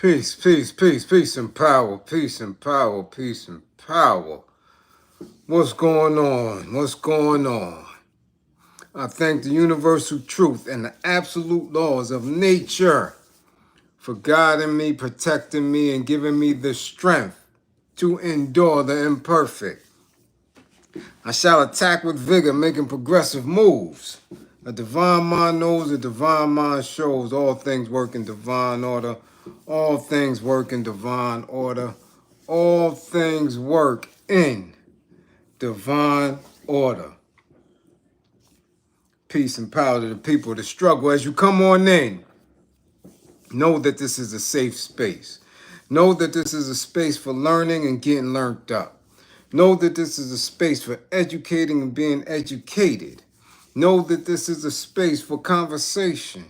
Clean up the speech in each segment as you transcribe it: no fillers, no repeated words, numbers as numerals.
Peace, peace, peace, peace and power, peace and power, peace and power. What's going on? What's going on? I thank the universal truth and the absolute laws of nature for guiding me, protecting me, and giving me the strength to endure the imperfect. I shall attack with vigor, making progressive moves. A divine mind knows, a divine mind shows. All things work in divine order. All things work in divine order. All things work in divine order. Peace and power to the people that struggle. As you come on in, know that this is a safe space. Know that this is a space for learning and getting learned up. Know that this is a space for educating and being educated. Know that this is a space for conversation,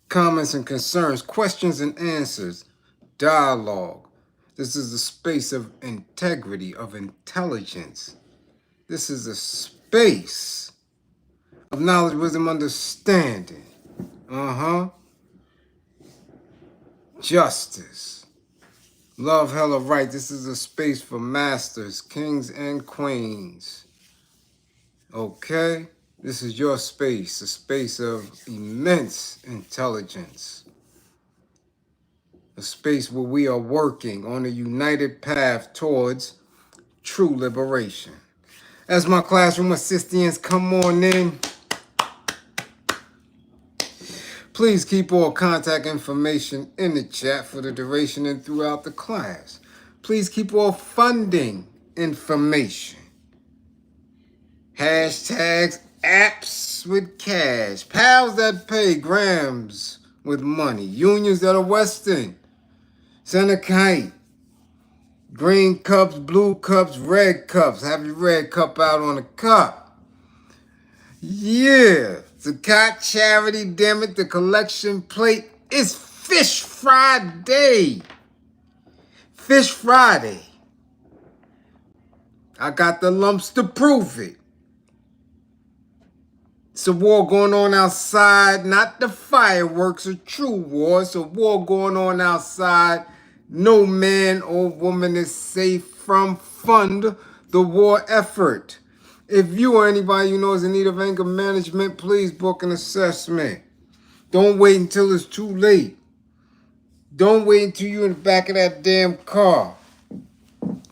comments and concerns, questions and answers, dialogue. This is a space of integrity, of intelligence. This is a space of knowledge, wisdom, understanding. Justice. Love, hella right. This is a space for masters, kings, and queens. Okay? This is your space, a space of immense intelligence. A space where we are working on a united path towards true liberation. As my classroom assistants come on in, please keep all contact information in the chat for the duration and throughout the class. Please keep all funding information. Hashtags, apps with cash, pals that pay, grams with money, unions that are Western, send a kite, green cups, blue cups, red cups. Have your red cup out on the cup. Yeah, Zakat charity, damn it, the collection plate is Fish Friday. Fish Friday. I got the lumps to prove it. It's a war going on outside, not the fireworks, a true war. It's a war going on outside. No man or woman is safe from fund the war effort. If you or anybody you know is in need of anger management, please book an assessment. Don't wait until it's too late. Don't wait until you're in the back of that damn car,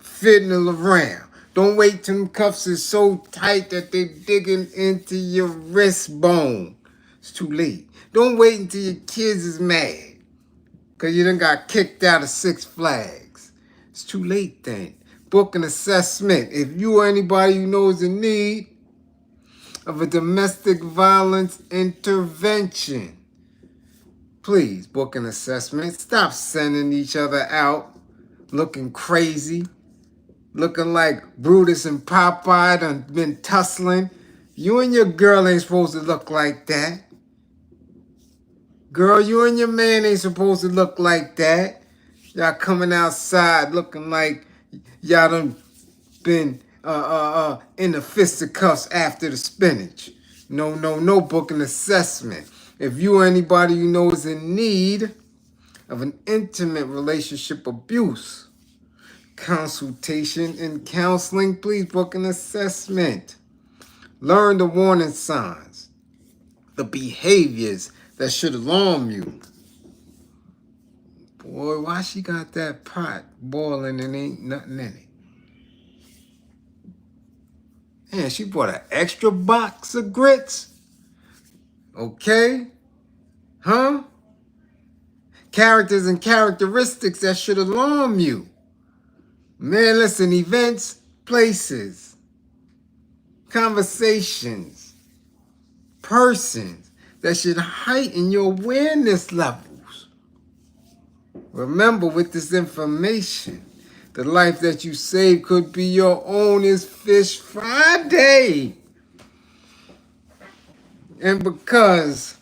fiddling around. Don't wait till them cuffs is so tight that they're digging into your wrist bone. It's too late. Don't wait until your kids is mad because you done got kicked out of Six Flags. It's too late then. Book an assessment. If you or anybody you know is in need of a domestic violence intervention, please book an assessment. Stop sending each other out looking crazy. Looking like Brutus and Popeye done been tussling. You and your girl ain't supposed to look like that. Girl, you and your man ain't supposed to look like that. Y'all coming outside looking like y'all done been in the fisticuffs after the spinach. No, book an assessment. If you or anybody you know is in need of an intimate relationship abuse consultation and counseling, please book an assessment. Learn the warning signs, the behaviors that should alarm you. Boy, why she got that pot boiling and ain't nothing in it? Man, she bought an extra box of grits. Okay? Huh? Characters and characteristics that should alarm you. Man, listen, events, places, conversations, persons that should heighten your awareness levels. Remember, with this information, the life that you save could be your own. Is Fish Friday. And because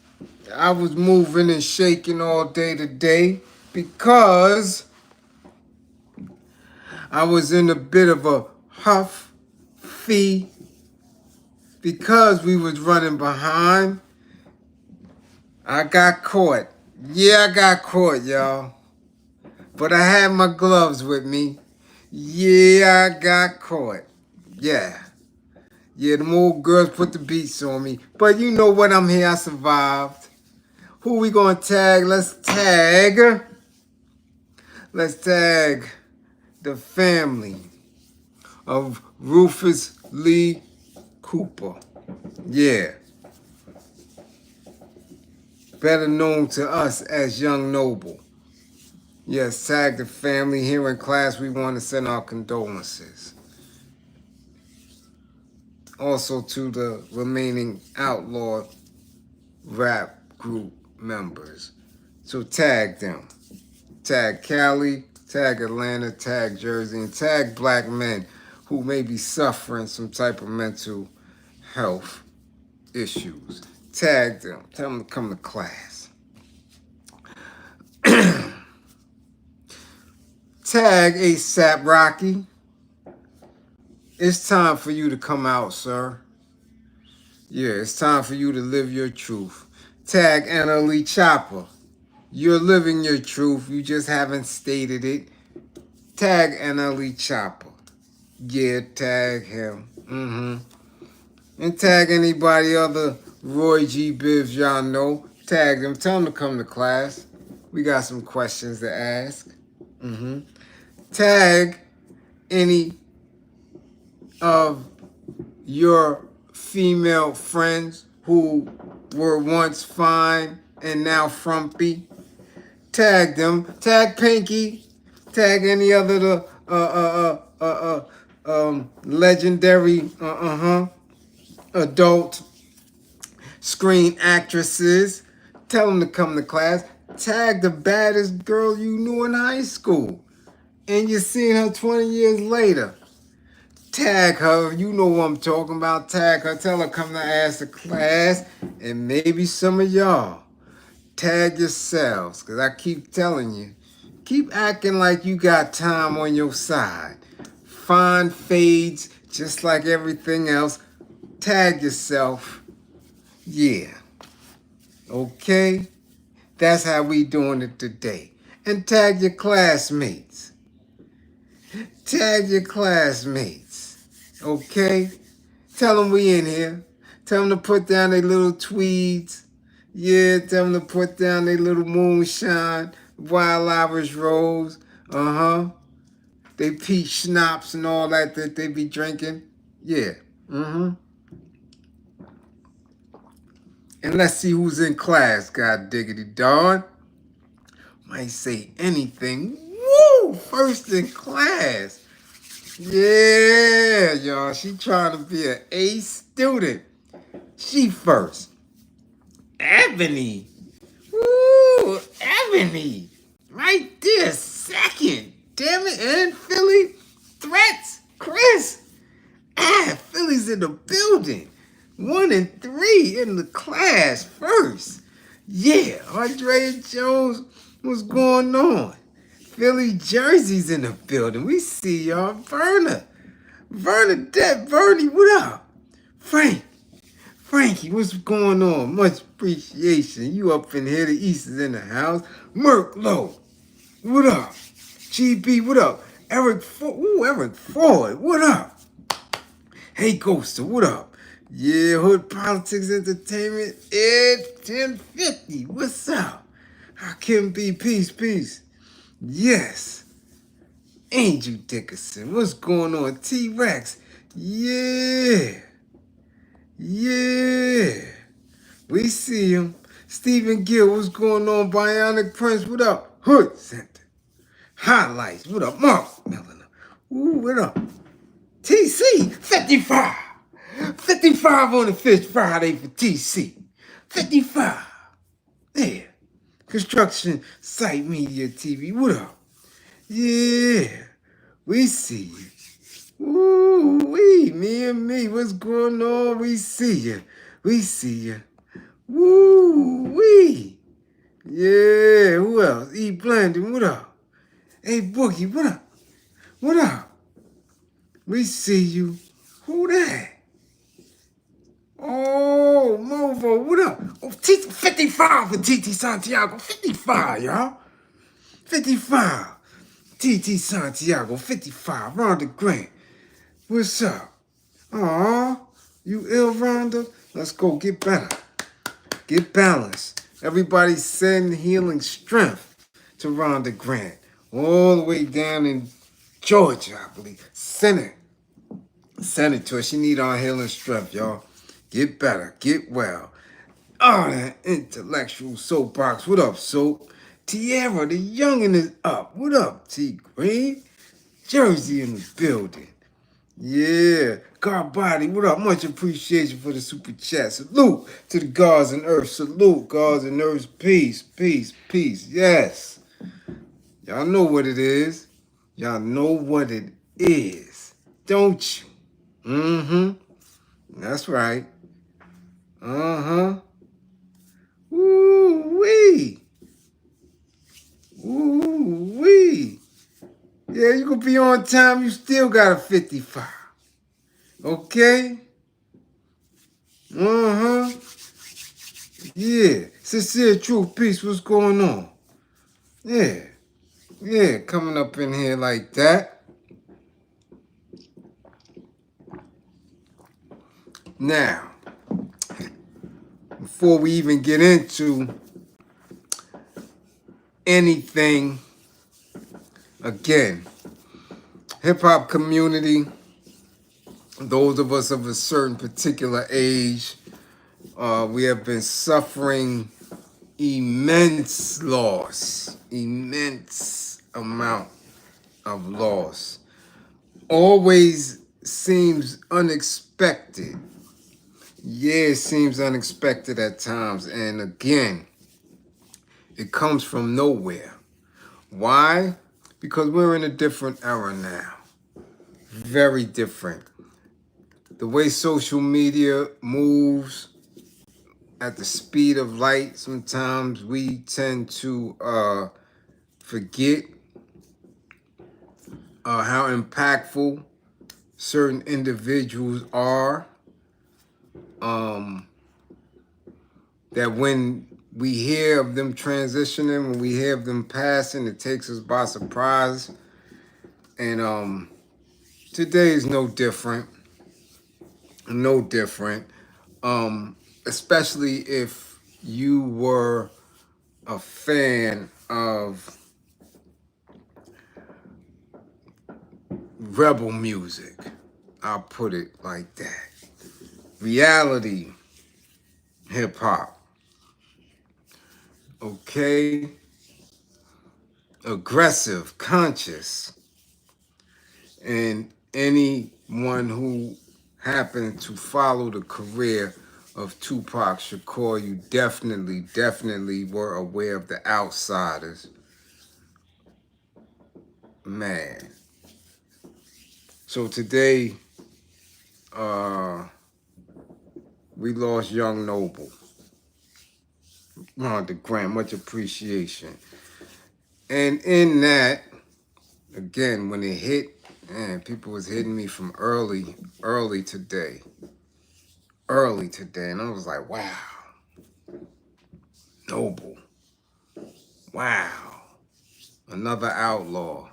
I was moving and shaking all day today, because I was in a bit of a huff, because we was running behind, I got caught. Yeah, I got caught, y'all. But I had my gloves with me. Yeah, I got caught. Yeah. Yeah, them old girls put the beats on me. But you know what? I'm here. I survived. Who we gonna tag? Let's tag. Let's tag the family of Rufus Lee Cooper. Yeah. Better known to us as Young Noble. Yes, tag the family. Here in class, we want to send our condolences. Also to the remaining outlaw rap group members. So tag them. Tag Cali, tag Atlanta, tag Jersey, and tag black men who may be suffering some type of mental health issues. Tag them. Tell them to come to class. Tag ASAP Rocky. It's time for you to come out, sir. Yeah, it's time for you to live your truth. Tag NLE Choppa. You're living your truth. You just haven't stated it. Tag NLE Choppa. Yeah, tag him. And tag anybody other Roy G. Bibbs y'all know. Tag them. Tell them to come to class. We got some questions to ask. Tag any of your female friends who were once fine and now frumpy. Tag them. Tag Pinky. Tag any other legendary adult screen actresses. Tell them to come to class. Tag the baddest girl you knew in high school and you're seeing her 20 years later. Tag her. You know what I'm talking about. Tag her. Tell her come to ask the class. And maybe some of y'all. Tag yourselves. Because I keep telling you. Keep acting like you got time on your side. Find fades just like everything else. Tag yourself. Yeah. Okay? That's how we doing it today. And tag your classmates. Tag your classmates. Okay? Tell them we in here. Tell them to put down their little tweeds. Yeah, tell them to put down their little moonshine, wild Irish rose. They peach schnapps and all that they be drinking. Yeah. And let's see who's in class, god diggity darn. Might say anything. Woo! First in class. Yeah, y'all. She trying to be an A student. She first. Ebony. Woo! Ebony. Right there. Second. Damn it. And Philly. Threats. Chris. Philly's in the building. 1 and 3 in the class first. Yeah. Andrea Jones. What's going on? Philly Jersey's in the building. We see y'all. Bernadette, Bernie, what up? Frankie, what's going on? Much appreciation. You up in here. The East is in the house. Merk Low, what up? GB, what up? Eric Ford, what up? Hey, Ghoster, what up? Yeah, Hood Politics Entertainment, Ed 1050, what's up? Hakim B, peace. Yes. Angel Dickerson, what's going on? T-Rex, yeah. We see him. Stephen Gill, what's going on? Bionic Prince, what up? Hood Center. Highlights, what up? Mark Mellon. Ooh, what up? TC, 55. 55 on the Fish Friday for TC. 55. Yeah. Construction Site Media TV. What up? Yeah. We see you. Ooh, me and me. What's going on? We see you. Woo-wee. Yeah. Who else? E. Blandon. What up? Hey, Boogie. What up? We see you. Who that? Oh, Movo, what up? Oh, 55 for TT Santiago. 55, y'all. 55. TT Santiago, 55, Rhonda Grant. What's up? Aw, you ill, Rhonda? Let's go get better. Get balanced. Everybody send healing strength to Rhonda Grant. All the way down in Georgia, I believe. Send it to her. She need our healing strength, y'all. Get better. Get well. Oh, that intellectual soapbox. What up, Soap? Tierra, the youngin' is up. What up, T Green? Jersey in the building. Yeah. God body, what up? Much appreciation for the super chat. Salute to the gods and earth. Salute, gods and earth. Peace, peace, peace. Yes. Y'all know what it is. Y'all know what it is. Don't you? That's right. Woo-wee. Woo-wee. Yeah, you can be on time. You still got a 55. Okay? Yeah. Sincere truth, peace. What's going on? Yeah. Yeah, coming up in here like that. Now, before we even get into anything, again, hip-hop community, those of us of a certain particular age, we have been suffering immense loss, immense amount of loss. Always seems unexpected. Yeah, it seems unexpected at times. And again, it comes from nowhere. Why? Because we're in a different era now. Very different. The way social media moves at the speed of light, sometimes we tend to forget how impactful certain individuals are. That when we hear of them transitioning, when we hear of them passing, it takes us by surprise. And today is no different. No different. Especially if you were a fan of rebel music. I'll put it like that. Reality hip hop. Okay? Aggressive, conscious. And anyone who happened to follow the career of Tupac Shakur, you definitely were aware of the outsiders. Man. So today, we lost Young Noble. Rhonda Grant, much appreciation. And in that, again, when it hit, man, people was hitting me from early today. And I was like, wow. Noble. Wow. Another outlaw.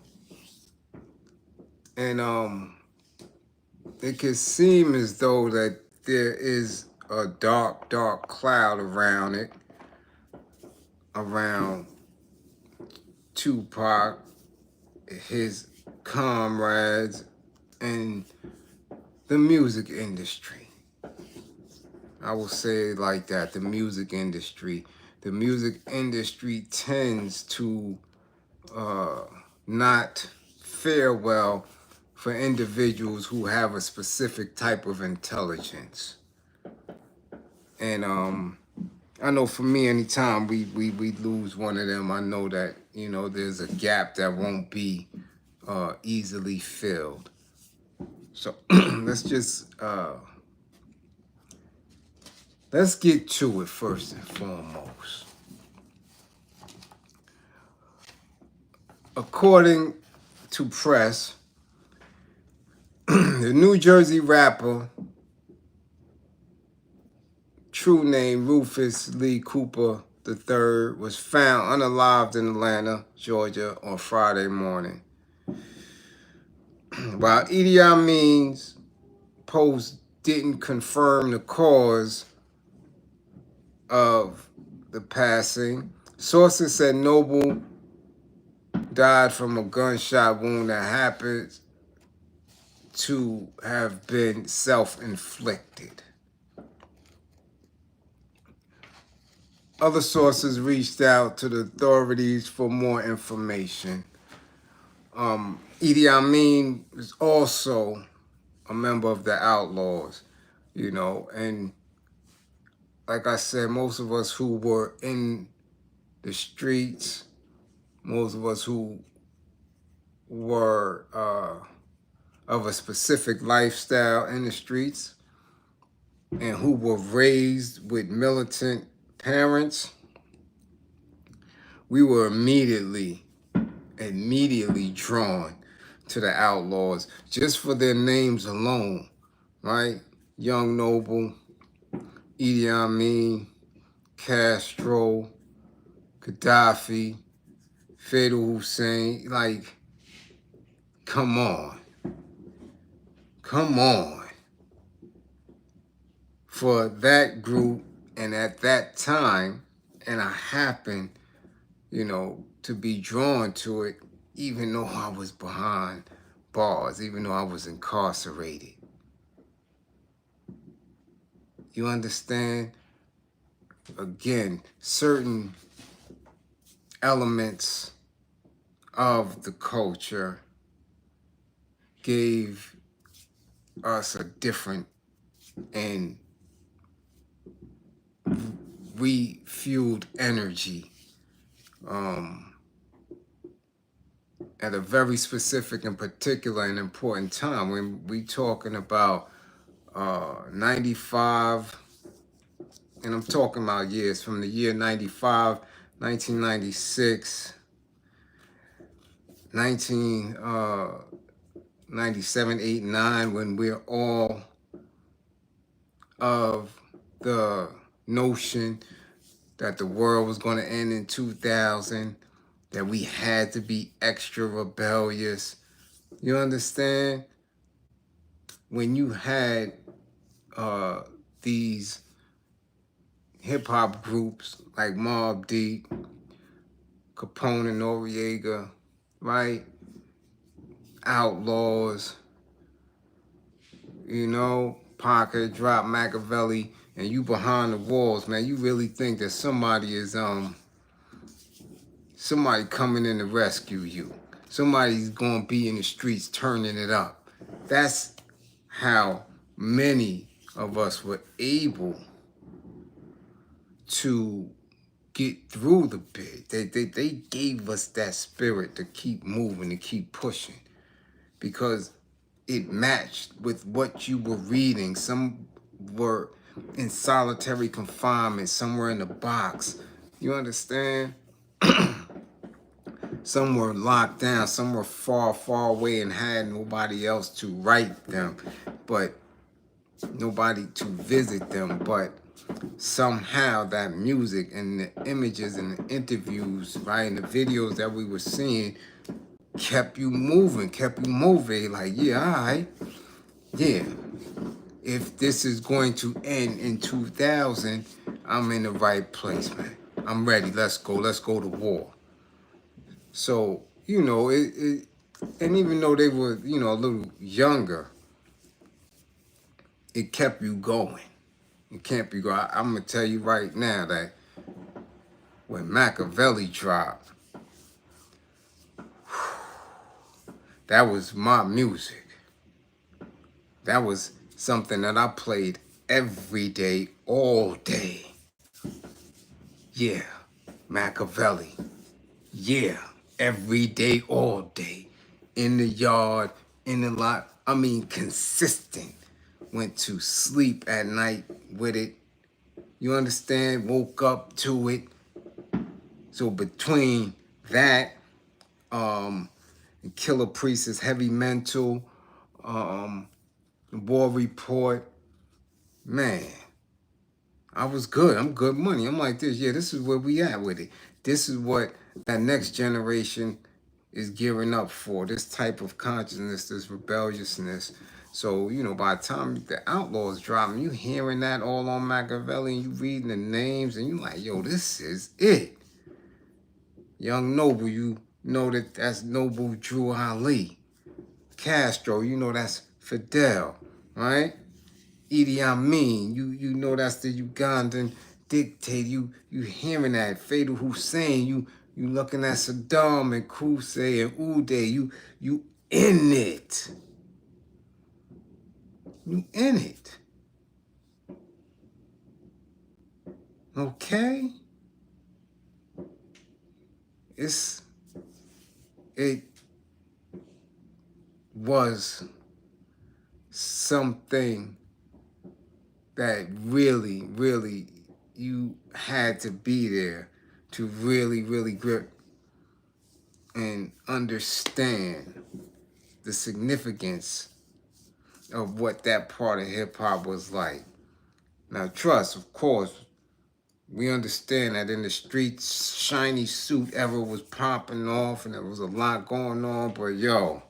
And it could seem as though that there is a dark cloud around it. Around Tupac, his comrades, and the music industry. I will say it like that, the music industry. The music industry tends to not fare well for individuals who have a specific type of intelligence. And I know for me, anytime we lose one of them, I know that, you know, there's a gap that won't be easily filled. So let's get to it first and foremost. According to press, the New Jersey rapper, true name Rufus Lee Cooper III, was found unalived in Atlanta, Georgia on Friday morning. While Idi Amin's post didn't confirm the cause of the passing, sources said Noble died from a gunshot wound that happened to have been self-inflicted. Other sources reached out to the authorities for more information. Idi Amin is also a member of the Outlaws, and like I said, most of us who were in the streets, most of us who were of a specific lifestyle in the streets and who were raised with militant parents, we were immediately drawn to the Outlaws just for their names alone, right? Young Noble, Idi Amin, Castro, Gaddafi, Fatal Hussein. Like, come on. For that group and at that time, and I happened, to be drawn to it, even though I was behind bars, even though I was incarcerated. You understand? Again, certain elements of the culture gave us a different and refueled energy at a very specific and particular and important time. When we talking about 95, and I'm talking about years from the year 95, 1996, 1997, 8, 9, when we're all of the notion that the world was going to end in 2000, that we had to be extra rebellious. You understand? When you had these hip-hop groups like Mobb Deep, Capone and Noriega, right? Outlaws, Pocket, Drop, Machiavelli, and you behind the walls, man, you really think that somebody is somebody coming in to rescue you. Somebody's gonna be in the streets turning it up. That's how many of us were able to get through the bid. They gave us that spirit to keep moving, to keep pushing, because it matched with what you were reading. Some were in solitary confinement, some were in the box. You understand? Some were locked down, some were far, far away and had nobody else to write them, but nobody to visit them. But somehow that music and the images and the interviews, right, and the videos that we were seeing kept you moving. Like, yeah, all right. Yeah. If this is going to end in 2000, I'm in the right place, man. I'm ready. Let's go to war. So, and even though they were, a little younger, it kept you going. It kept you going. I'm going to tell you right now that when Machiavelli dropped, that was my music. That was something that I played every day, all day. Yeah, Machiavelli. Yeah, every day, all day. In the yard, in the lot. I mean, consistent. Went to sleep at night with it. You understand? Woke up to it. So between that, Killer Priest's Heavy Mental, the War Report, man, I was good. I'm good money. I'm like this. Yeah, this is where we at with it. This is what that next generation is gearing up for, this type of consciousness, this rebelliousness. So, you know, by the time the Outlaws dropping, you hearing that all on Machiavelli, and you reading the names, and you like, yo, this is it. Young Noble, you know that's Noble Drew Ali. Castro, you know that's Fidel, right? Idi Amin, you know that's the Ugandan dictator. You hearing that Fatal Hussein, you looking at Saddam and Qusay and Uday, you in it. You in it. Okay? It was something that really, really you had to be there to really, really grip and understand the significance of what that part of hip-hop was like. Now, trust, of course, we understand that in the streets, shiny suit era was popping off and there was a lot going on, but yo,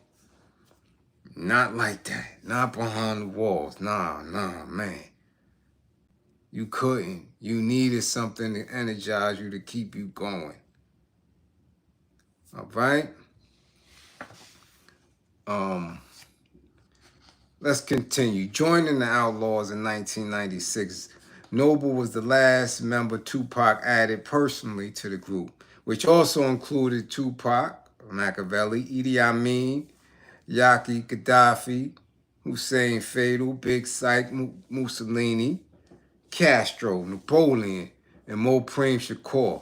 not like that. Not behind the walls. Nah, man. You couldn't. You needed something to energize you, to keep you going. All right? Let's continue. Joining the Outlaws in 1996, Noble was the last member Tupac added personally to the group, which also included Tupac, Machiavelli, Idi Amin, Yaki Gaddafi, Hussein Fatal, Big Syke, Mussolini, Castro, Napoleon, and Mopreme Shakur,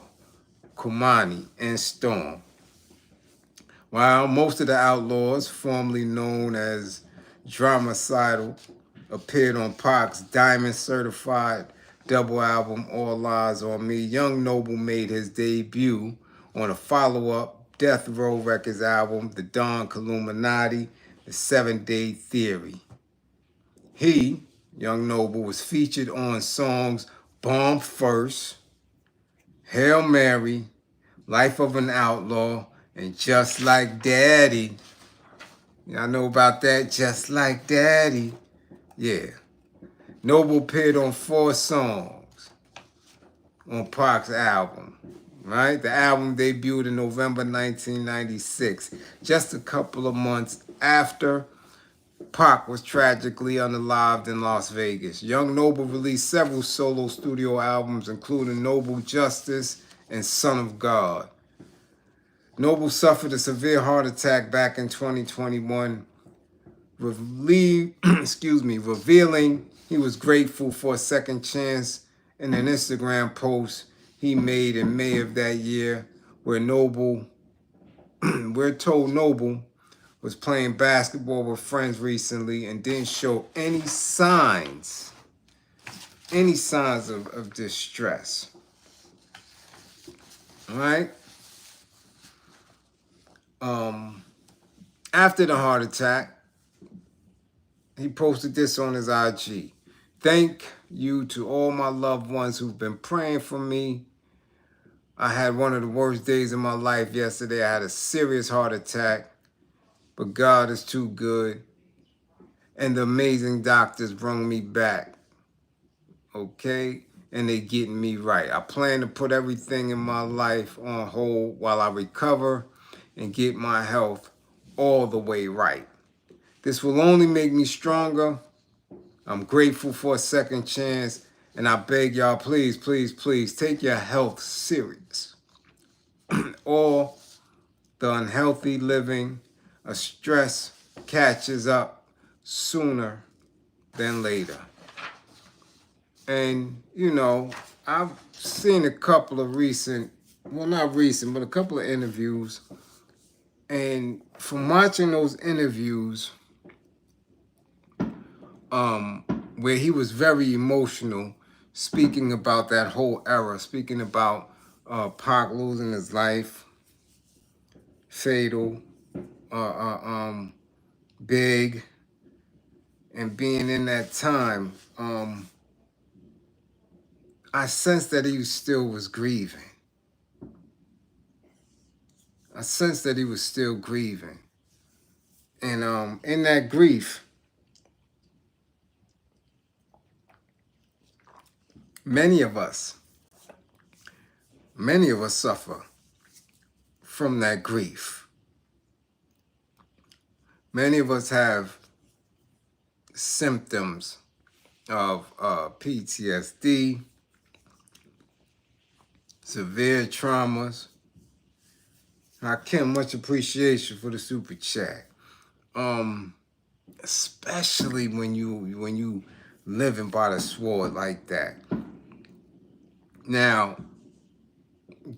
Kumani, and Storm. While most of the Outlaws, formerly known as Dramacidal, appeared on Pac's Diamond Certified double album All Eyes on Me, Young Noble made his debut on a follow-up Death Row Records album, The Don Illuminati, The 7-Day Theory. He, Young Noble, was featured on songs Bomb First, Hail Mary, Life of an Outlaw, and Just Like Daddy. Y'all know about that? Just Like Daddy. Yeah. Noble appeared on 4 songs on Pac's album. Right? The album debuted in November 1996, just a couple of months after Pac was tragically unalived in Las Vegas. Young Noble released several solo studio albums, including Noble Justice and Son of God. Noble suffered a severe heart attack back in 2021, revealing he was grateful for a second chance in an Instagram post he made in May of that year, where we're told Noble was playing basketball with friends recently and didn't show any signs of distress. All right? After the heart attack, he posted this on his IG. Thank you to all my loved ones who've been praying for me. I had one of the worst days of my life yesterday. I had a serious heart attack, but God is too good, and the amazing doctors brought me back, okay? And they getting me right. I plan to put everything in my life on hold while I recover and get my health all the way right. This will only make me stronger. I'm grateful for a second chance, and I beg y'all, please, please, please, take your health serious. All the unhealthy living, a stress catches up sooner than later. And, you know, I've seen a couple of a couple of interviews. And from watching those interviews, where he was very emotional, speaking about that whole era, speaking about Pac losing his life, Fatal, Big, and being in that time, I sensed that he still was grieving. I sensed that he was still grieving. And in that grief, many of us suffer from that grief. Many of us have symptoms of PTSD, severe traumas. Kim, much appreciation for the super chat. Especially when you living by the sword like that. Now,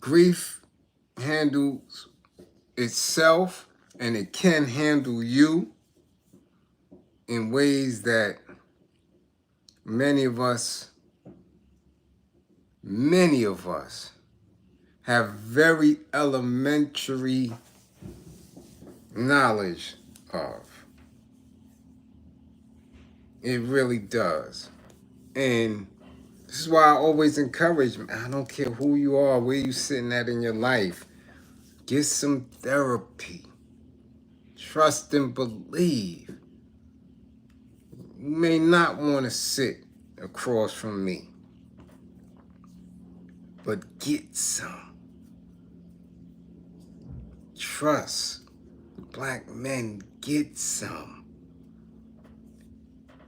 grief handles itself, and it can handle you in ways that many of us have very elementary knowledge of. It really does. And this is why I always encourage, I don't care who you are, where you sitting at in your life, get some therapy. Trust and believe. You may not want to sit across from me, but get some. Trust. Black men, get some.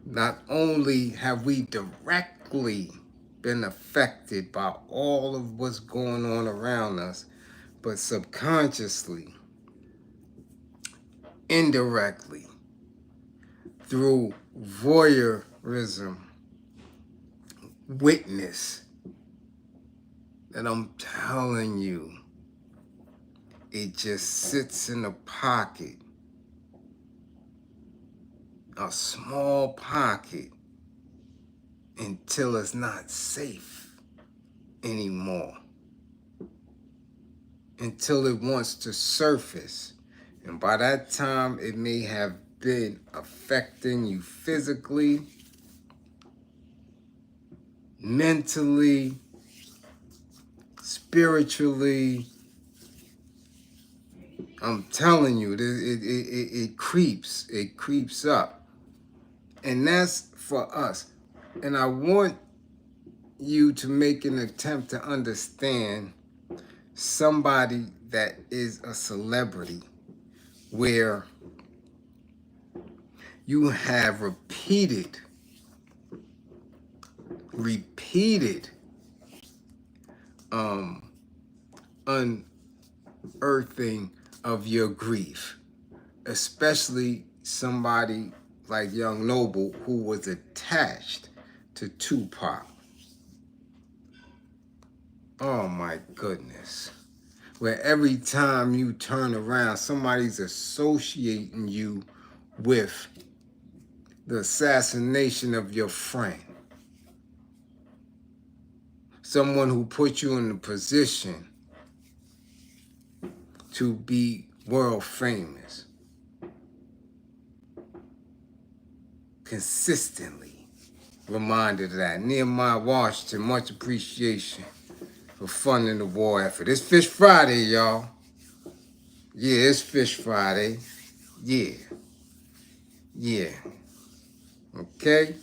Not only have we directly been affected by all of what's going on around us, but subconsciously, indirectly, through voyeurism, witness, that I'm telling you, it just sits in a pocket, a small pocket, until it's not safe anymore, until it wants to surface. And by that time, it may have been affecting you physically, mentally, spiritually. I'm telling you, it creeps up. And that's for us. And I want you to make an attempt to understand somebody that is a celebrity, where you have repeated unearthing of your grief, especially somebody like Young Noble, who was attached to Tupac. Oh my goodness. Where every time you turn around, somebody's associating you with the assassination of your friend. Someone who put you in a position to be world famous. Consistently reminded of that. Nehemiah Washington, much appreciation for funding the war effort. It's Fish Friday, y'all. Yeah, it's Fish Friday. Yeah. Okay?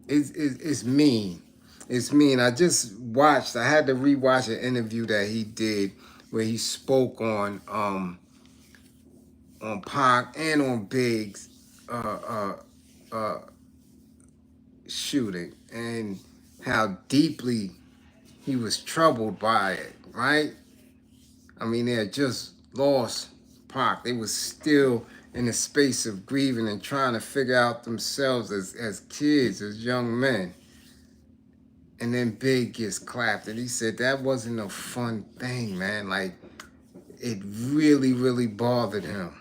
It's mean. It's mean. I had to rewatch an interview that he did where he spoke on Pac and on Big's shooting, and how deeply he was troubled by it, right? I mean, they had just lost Pac. They was still in a space of grieving and trying to figure out themselves as kids, as young men. And then Big gets clapped, and he said that wasn't a fun thing, man. Like, it really, really bothered him.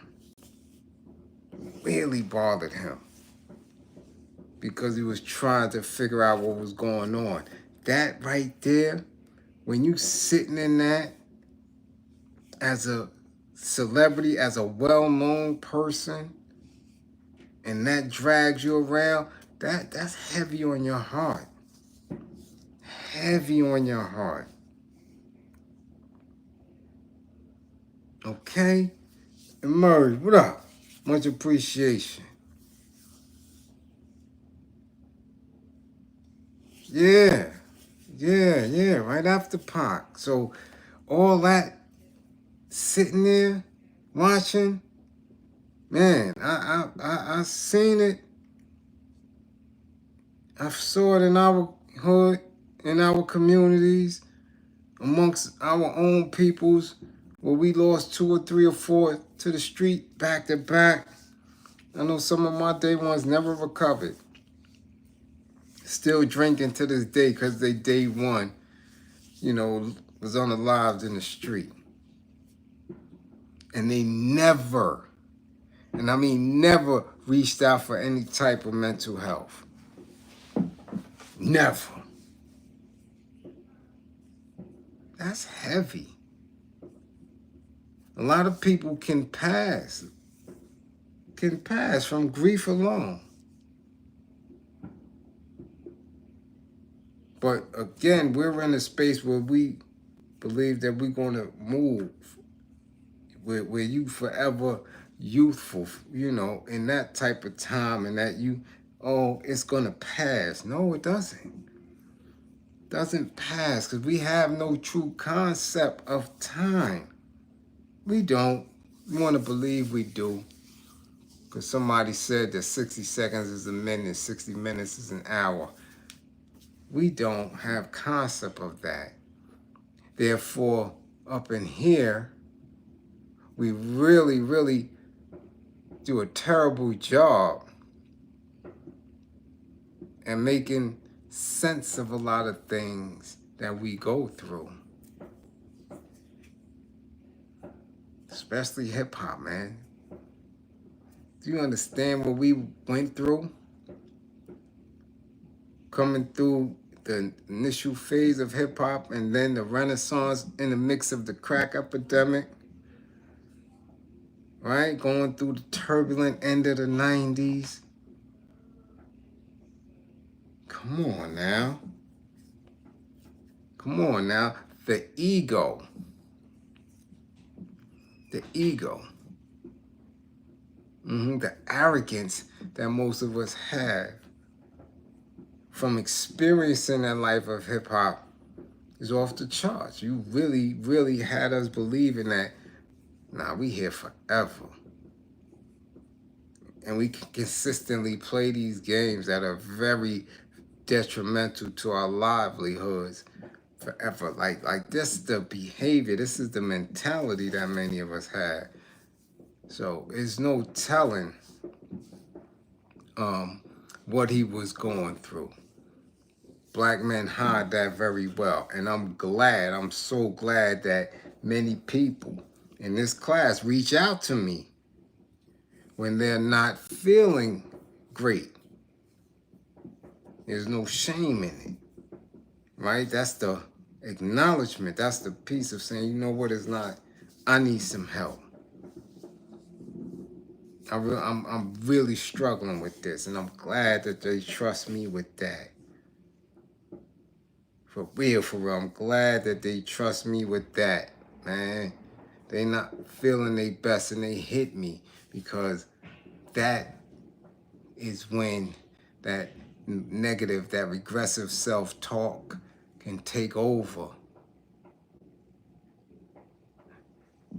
Really bothered him. Because he was trying to figure out what was going on. That right there, when you sitting in that as a celebrity, as a well-known person, and that drags you around, that's heavy on your heart. Heavy on your heart. Okay? Emerge, what up? Much appreciation. Yeah, yeah, right after Pac. So all that sitting there watching, man, I seen it. I saw it in our hood, in our communities, amongst our own peoples, where we lost 2 or 3 or 4 to the street back to back. I know some of my day ones never recovered. Still drinking to this day because they day one, was unalived in the street. And they never, and I mean never, reached out for any type of mental health. Never. That's heavy. A lot of people can pass from grief alone. But again, we're in a space where we believe that we're going to move, where you forever youthful, in that type of time, and that it's going to pass. No, it doesn't. It doesn't pass because we have no true concept of time. We don't. We want to believe we do. Because somebody said that 60 seconds is a minute, 60 minutes is an hour. We don't have concept of that. Therefore, up in here, we really, really do a terrible job at making sense of a lot of things that we go through. Especially hip hop, man. Do you understand what we went through? Coming through the initial phase of hip hop and then the Renaissance in the mix of the crack epidemic, right? Going through the turbulent end of the 90s. Come on now. The ego. The arrogance that most of us have from experiencing that life of hip hop is off the charts. You really, really had us believing that, we here forever. And we can consistently play these games that are very detrimental to our livelihoods forever. Like this is the behavior, this is the mentality that many of us had. So it's no telling what he was going through. Black men hide that very well. And I'm so glad that many people in this class reach out to me when they're not feeling great. There's no shame in it, right? That's the acknowledgement. That's the piece of saying, you know what, it's not, I need some help. I'm really struggling with this, and I'm glad that they trust me with that. For real, I'm glad that they trust me with that, man. They not feeling their best, and they hit me, because that is when that negative, that regressive self-talk can take over.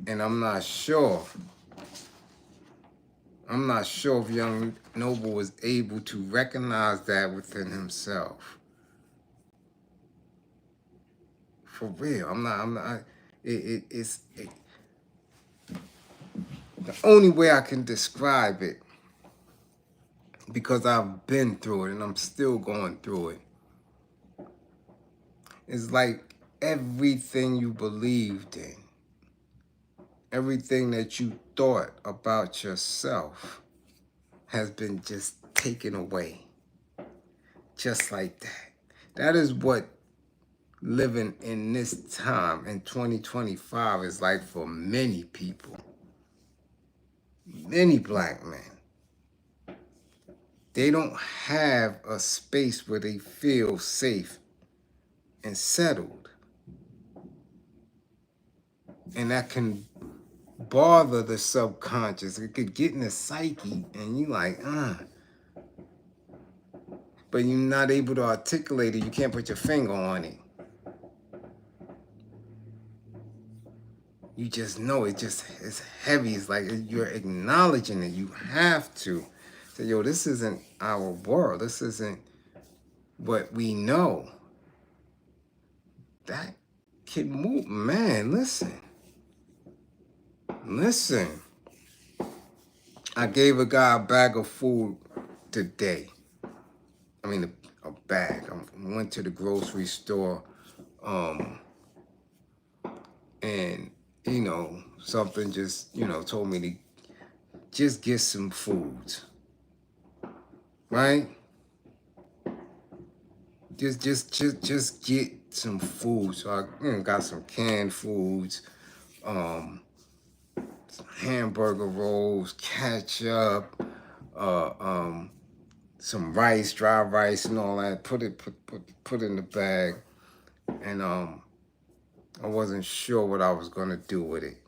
And I'm not sure if young Noble was able to recognize that within himself. For real, I'm not. It's the only way I can describe it, because I've been through it and I'm still going through it. It's like everything you believed in, everything that you thought about yourself has been just taken away. Just like that. That is what living in this time in 2025 is like for many people. Many black men. They don't have a space where they feel safe and settled. And that can bother the subconscious. It could get in the psyche, and you like, but you're not able to articulate it. You can't put your finger on it. You just know it's heavy. It's like you're acknowledging it. You have to say, yo, this isn't our world. This isn't what we know. That can move. Man, listen. I gave a guy a bag of food today. I mean, a bag. I went to the grocery store, and something just told me to just get some food, right? Just get some food. So I got some canned foods, some hamburger rolls, ketchup, some rice, dry rice, and all that. Put in the bag, and I wasn't sure what I was gonna do with it.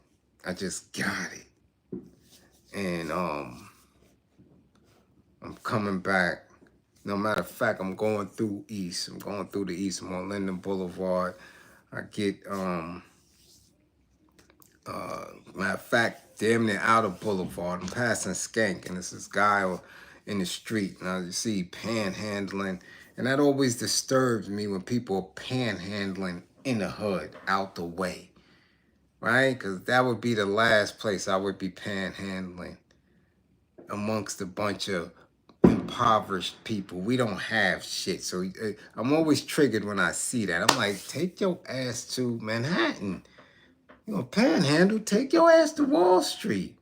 I just got it, and I'm coming back. No matter of fact, I'm going through East. I'm going through the East. I'm on Linden Boulevard. I get matter of fact, damn near out of Boulevard. I'm passing Skank, and there's this guy in the street, and I see panhandling, and that always disturbs me when people are panhandling in the hood, out the way, right? Because that would be the last place I would be panhandling amongst a bunch of impoverished people. We don't have shit, so I'm always triggered when I see that. I'm like, take your ass to Manhattan. You know, panhandle, take your ass to Wall Street,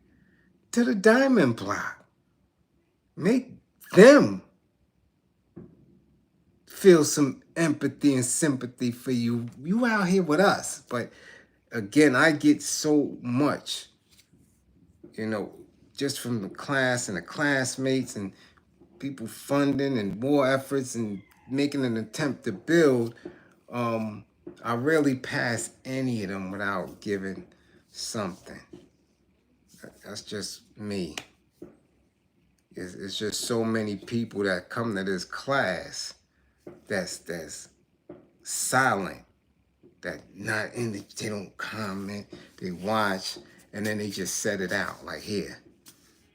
to the Diamond Block. Make them feel some empathy and sympathy for you. You out here with us. But again, I get so much, just from the class and the classmates and people funding and more efforts and making an attempt to build. I rarely pass any of them without giving something. That's just me. It's just so many people that come to this class that's silent, that not in the, they don't comment, they watch, and then they just set it out like, here,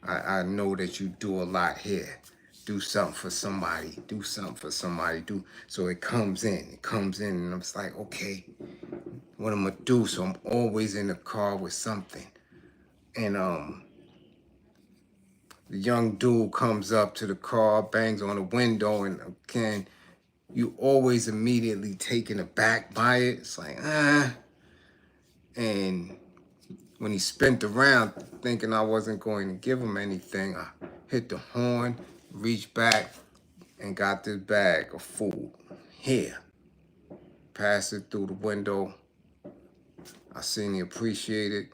I know that you do a lot here. Do something for somebody. Do something for somebody. So it comes in, and I'm just like, okay, what I'm gonna do? So I'm always in the car with something, and the young dude comes up to the car, bangs on the window, and again, you always immediately taken aback by it. It's like, and when he spent around thinking I wasn't going to give him anything, I hit the horn, reached back, and got this bag of food. Here. Passed it through the window. I seen he appreciated,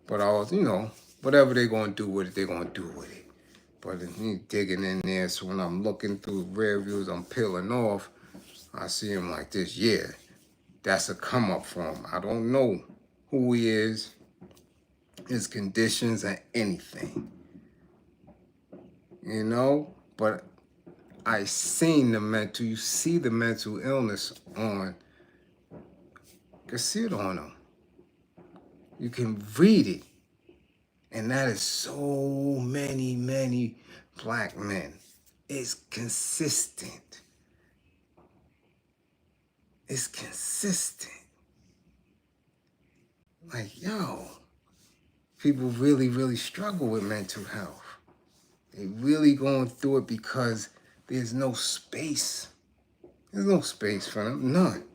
but I was, whatever they're going to do with it, they're going to do with it. But he's digging in there, so when I'm looking through rear views, I'm peeling off, I see him like this. Yeah, that's a come up for him. I don't know who he is, his conditions, or anything. But I seen the mental, you see the mental illness on, you can see it on him. You can read it. And that is so many black men. It's consistent. It's consistent. Like, yo, people really struggle with mental health. They really going through it because there's no space. There's no space for them, none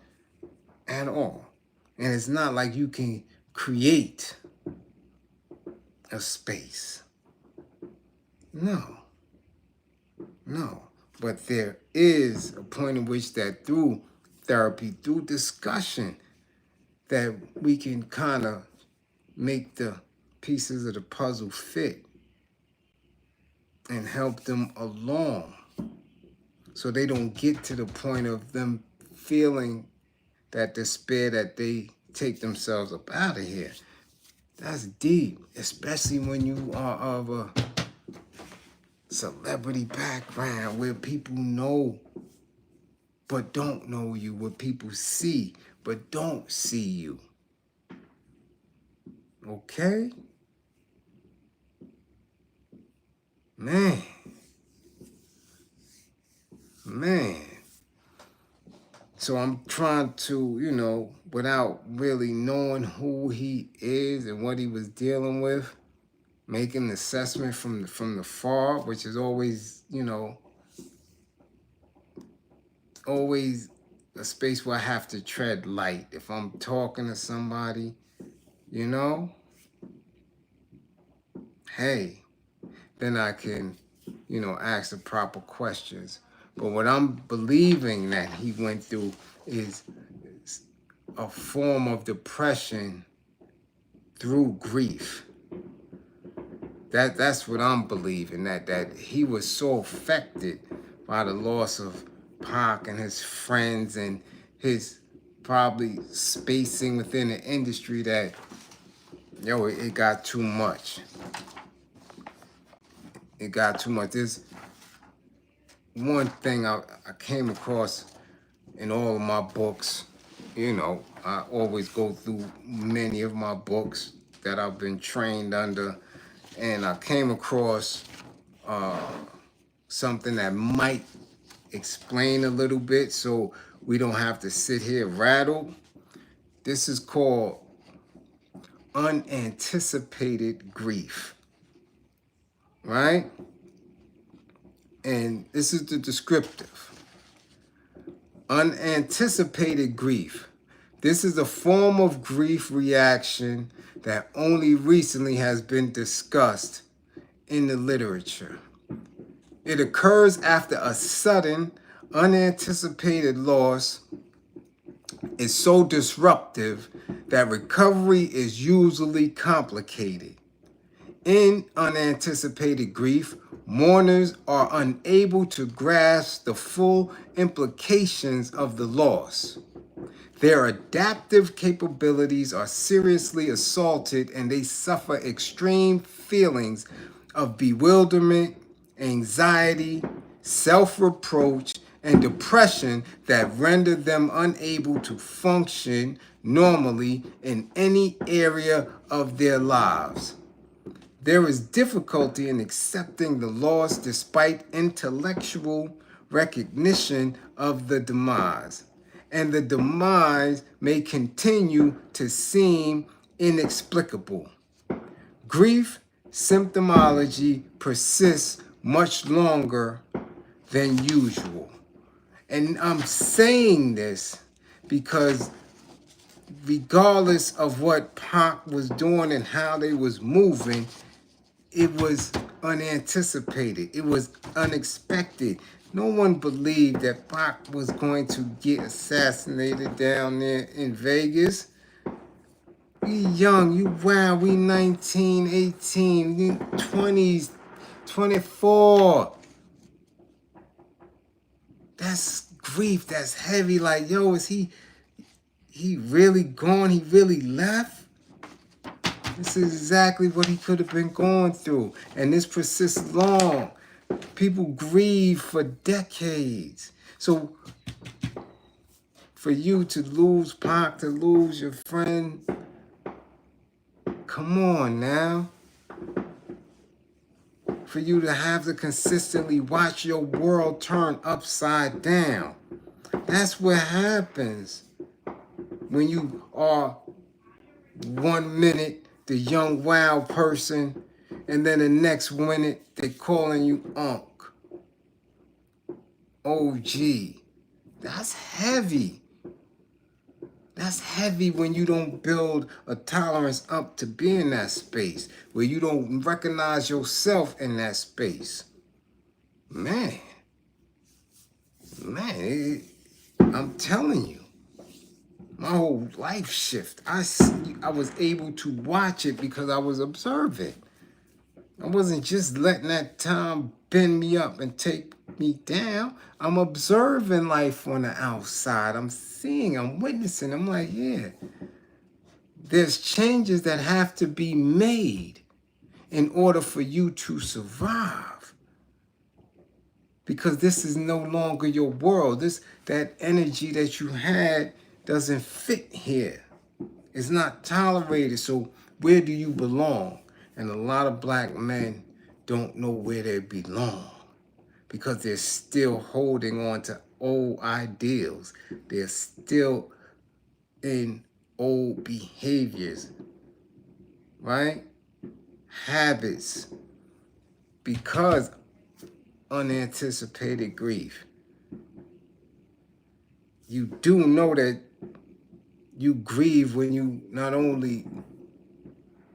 at all. And it's not like you can create a space. No. But there is a point in which that through therapy, through discussion, that we can kind of make the pieces of the puzzle fit and help them along so they don't get to the point of them feeling that despair that they take themselves up out of here. That's deep, especially when you are of a celebrity background where people know but don't know you, where people see but don't see you. Okay? Man. So I'm trying to, without really knowing who he is and what he was dealing with, make an assessment from the far, which is always, always a space where I have to tread light. If I'm talking to somebody, hey, then I can, ask the proper questions. But what I'm believing that he went through is a form of depression through grief. That's what I'm believing, that he was so affected by the loss of Pac and his friends and his probably spacing within the industry that, it got too much. It got too much. There's one thing I came across in all of my books. I always go through many of my books that I've been trained under, and I came across something that might explain a little bit so we don't have to sit here rattled. This is called unanticipated grief, right? And this is the descriptive. Unanticipated grief. This is a form of grief reaction that only recently has been discussed in the literature. It occurs after a sudden, unanticipated loss is so disruptive that recovery is usually complicated. In unanticipated grief, mourners are unable to grasp the full implications of the loss. Their adaptive capabilities are seriously assaulted and they suffer extreme feelings of bewilderment, anxiety, self-reproach, and depression that render them unable to function normally in any area of their lives. There is difficulty in accepting the loss despite intellectual recognition of the demise, and the demise may continue to seem inexplicable. Grief symptomology persists much longer than usual. And I'm saying this because regardless of what Pac was doing and how they was moving, it was unanticipated. It was unexpected. No one believed that Pac was going to get assassinated down there in Vegas. We young, you wild, we 19, 18, we 20s, 24. That's grief, that's heavy. Like, yo, is he really gone? He really left? This is exactly what he could have been going through. And this persists long. People grieve for decades. So for you to lose Pac, to lose your friend, come on now. For you to have to consistently watch your world turn upside down. That's what happens when you are 1 minute the young wild person, and then the next minute they calling you Unc. OG. That's heavy. That's heavy when you don't build a tolerance up to be in that space, where you don't recognize yourself in that space. Man, I'm telling you. My whole life shift. I was able to watch it because I was observing. I wasn't just letting that time bend me up and take me down. I'm observing life on the outside. I'm seeing, I'm witnessing. I'm like, yeah, There's changes that have to be made in order for you to survive. Because this is no longer your world. That energy that you had doesn't fit here. It's not tolerated. So where do you belong? And a lot of black men don't know where they belong because they're still holding on to old ideals. They're still in old behaviors, right? Habits, because unanticipated grief. You do know that you grieve when you not only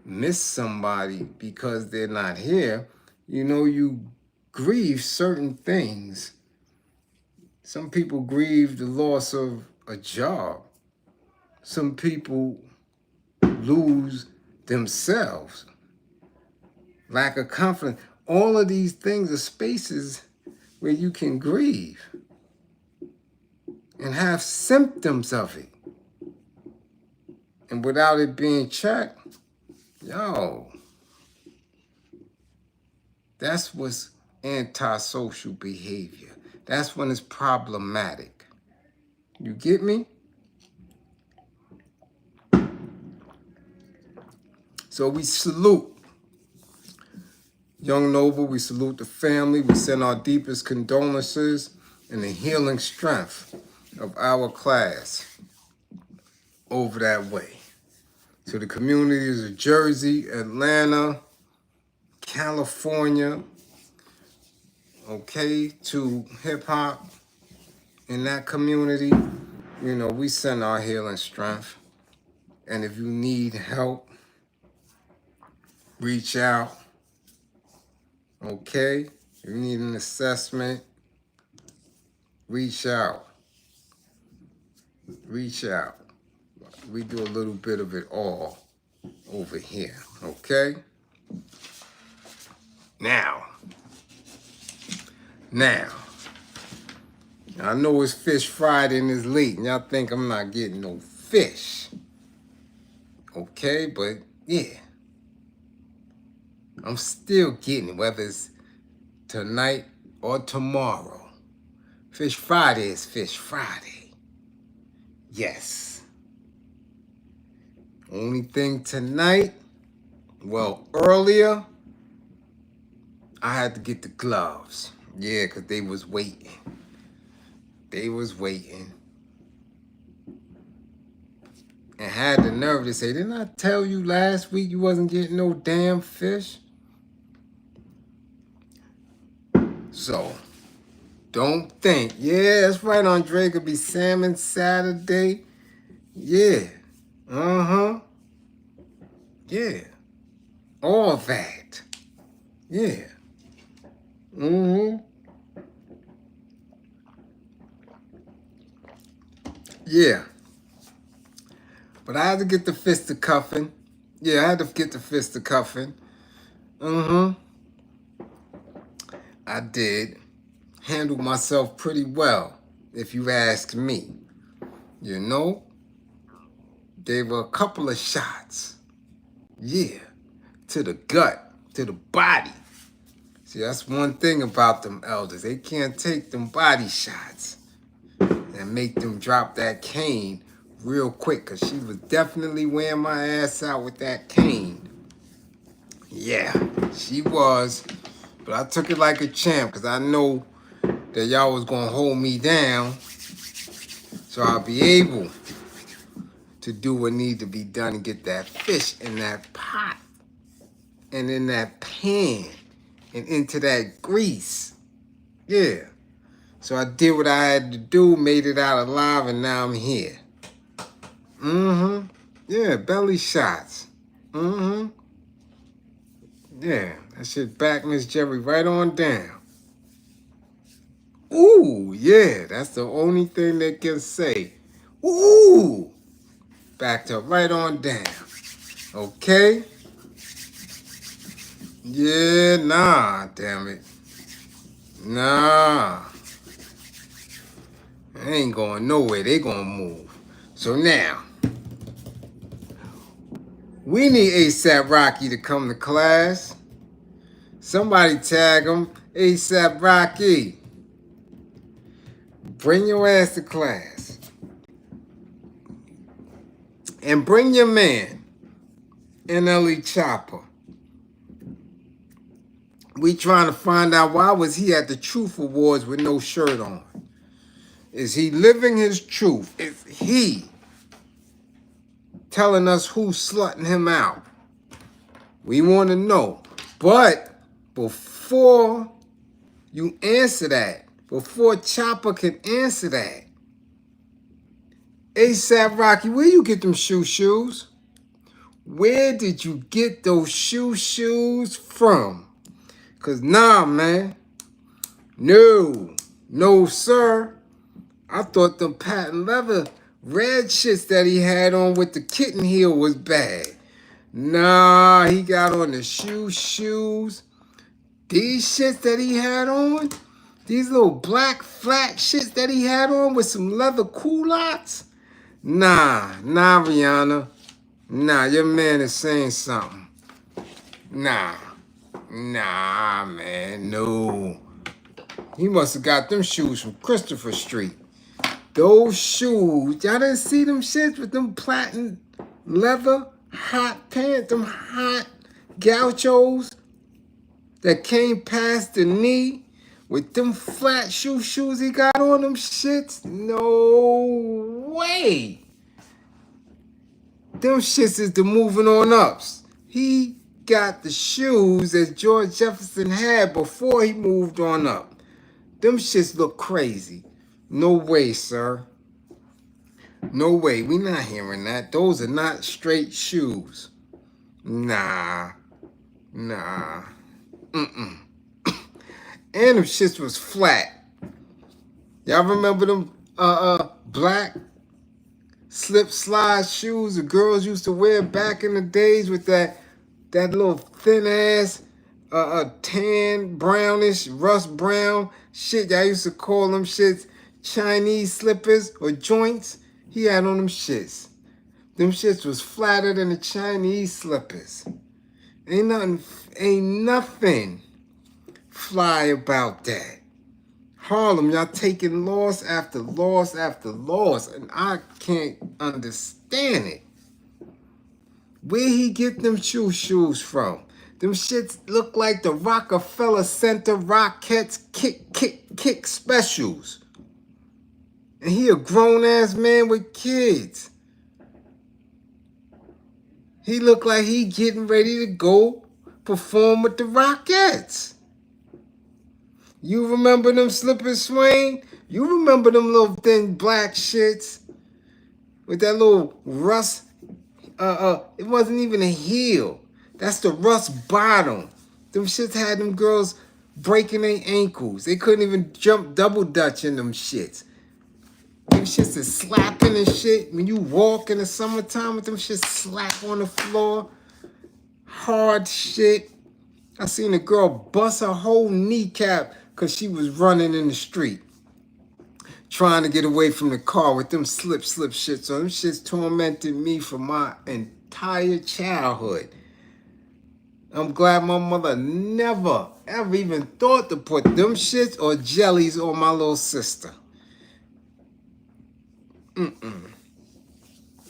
miss somebody because they're not here, you grieve certain things. Some people grieve the loss of a job. Some people lose themselves. Lack of confidence. All of these things are spaces where you can grieve and have symptoms of it. And without it being checked, that's what's antisocial behavior. That's when it's problematic. You get me? So we salute Young Noble, we salute the family, we send our deepest condolences and the healing strength of our class over that way. To the communities of Jersey, Atlanta, California, okay, to hip hop in that community, we send our healing strength. And if you need help, reach out. Okay? If you need an assessment, reach out. Reach out. We do a little bit of it all over here. Okay? Now, I know it's Fish Friday and it's late, and y'all think I'm not getting no fish. Okay? But, yeah. I'm still getting it, whether it's tonight or tomorrow. Fish Friday is Fish Friday. Yes. Only thing tonight, earlier, I had to get the gloves. Yeah, because they was waiting. And had the nerve to say, didn't I tell you last week you wasn't getting no damn fish? So, don't think. Yeah, that's right, Andre. Could be salmon Saturday. Yeah. Yeah. All that. Yeah. Yeah. But I had to get the fisticuffing. Yeah, I had to get the fisticuffing. I did. Handled myself pretty well, if you ask me. Gave her a couple of shots. Yeah. To the gut, to the body. See, that's one thing about them elders. They can't take them body shots and make them drop that cane real quick, because she was definitely wearing my ass out with that cane. Yeah, she was. But I took it like a champ, because I know that y'all was going to hold me down, so I'll be able to do what need to be done and get that fish in that pot and in that pan and into that grease. Yeah. So I did what I had to do, made it out alive, and now I'm here. Yeah, belly shots. Yeah, that shit back Miss Jerry right on down. Ooh, yeah, that's the only thing they can say. Ooh, backed her right on down. Okay? Yeah, nah, damn it. Nah. I ain't going nowhere. They gonna move. So now, We need ASAP Rocky to come to class. Somebody tag him, ASAP Rocky. Bring your ass to class. And bring your man, NLE Choppa. We trying to find out why was he at the Truth Awards with no shirt on. Is he living his truth? Is he telling us who's slutting him out? We want to know. But before you answer that, before Choppa can answer that, ASAP Rocky, where you get them shoes? Where did you get those shoes from? Because nah, man. No, sir. I thought them patent leather red shits that he had on with the kitten heel was bad. Nah, he got on the shoes. These shits that he had on, these little black flat shits that he had on with some leather culottes. Nah, Rihanna. Nah, your man is saying something. Nah, man, no. He must have got them shoes from Christopher Street. Those shoes, y'all didn't see them shits with them platinum leather hot pants, them hot gauchos that came past the knee with them flat shoes he got on them shits? No way. Them shits is the moving on ups. He got the shoes that George Jefferson had before he moved on up. Them shits look crazy. No way, sir. No way. We not hearing that. Those are not straight shoes. Nah. And them shits was flat. Y'all remember them black slip slide shoes the girls used to wear back in the days with that little thin ass tan brownish rust brown shit? Y'all used to call them shits Chinese slippers or joints. He had on them shits. Them shits was flatter than the Chinese slippers. Ain't nothing fly about that. Harlem, y'all taking loss after loss after loss, and I can't understand it. Where he get them shoes from? Them shits look like the Rockefeller Center Rockettes kick specials. And he a grown-ass man with kids. He look like he getting ready to go perform with the Rockettes. You remember them slippers, Swain? You remember them little thin black shits with that little rust? It wasn't even a heel. That's the rust bottom. Them shits had them girls breaking their ankles. They couldn't even jump double dutch in them shits. Them shits is slapping and shit. When you walk in the summertime with them shits slap on the floor. Hard shit. I seen a girl bust her whole kneecap because she was running in the street. Trying to get away from the car with them slip shits. So them shits tormented me for my entire childhood. I'm glad my mother never, ever even thought to put them shits or jellies on my little sister.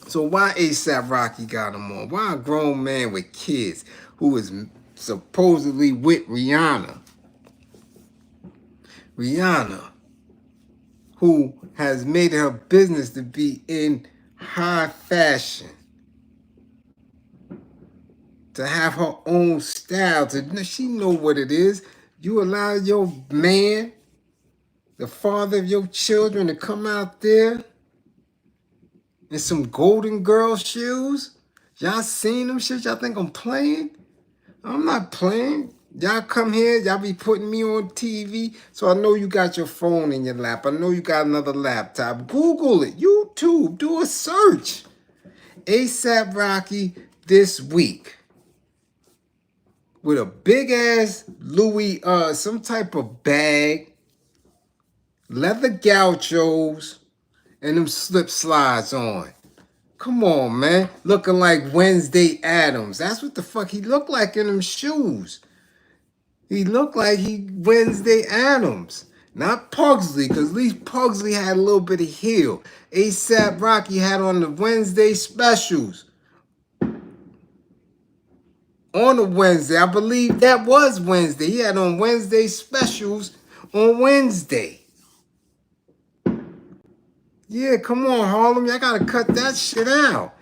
So why ASAP Rocky got him on? Why a grown man with kids who is supposedly with Rihanna? Rihanna, who has made it her business to be in high fashion, to have her own style, she know what it is. You allow your man, the father of your children, to come out there in some Golden Girl shoes? Y'all seen them shit? Y'all think I'm playing? I'm not playing. Y'all come here, y'all be putting me on TV, so I know you got your phone in your lap. I know you got another laptop. Google it. YouTube. Do a search. ASAP Rocky this week. With a big-ass Louis, some type of bag, leather gauchos, and them slip slides on. Come on, man. Looking like Wednesday Addams. That's what the fuck he looked like in them shoes. He looked like he Wednesday Addams. Not Pugsley, because at least Pugsley had a little bit of heel. ASAP Rocky had on the Wednesday specials. On a Wednesday. I believe that was Wednesday. He had on Wednesday specials on Wednesday. Yeah, come on, Harlem. Y'all gotta cut that shit out.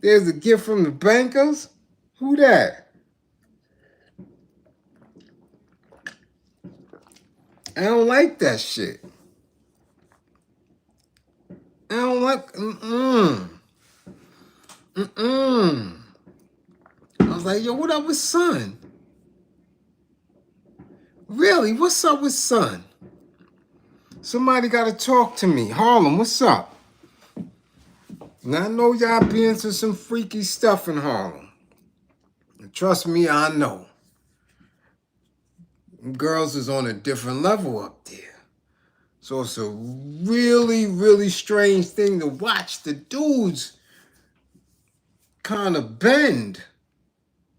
There's a gift from the bankers. Who that? I don't like that shit. I don't like. I was like, yo, what up with Son? Really? What's up with Son? Somebody gotta talk to me. Harlem, what's up? Now I know y'all be into some freaky stuff in Harlem. And trust me, I know. Girls is on a different level up there. So it's a really, really strange thing to watch the dudes kind of bend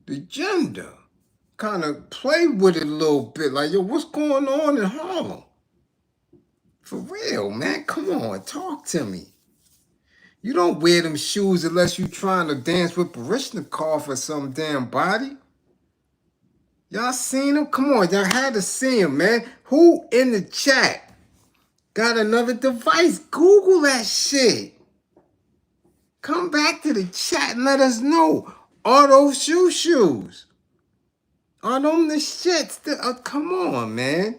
the gender. Kind of play with it a little bit. Like, yo, what's going on in Harlem? For real, man. Come on, talk to me. You don't wear them shoes unless you trying to dance with Barishnikov or some damn body. Y'all seen him? Come on, y'all had to see him, man. Who in the chat got another device? Google that shit. Come back to the chat and let us know. Are those shoes? Are them the shits? Come on, man.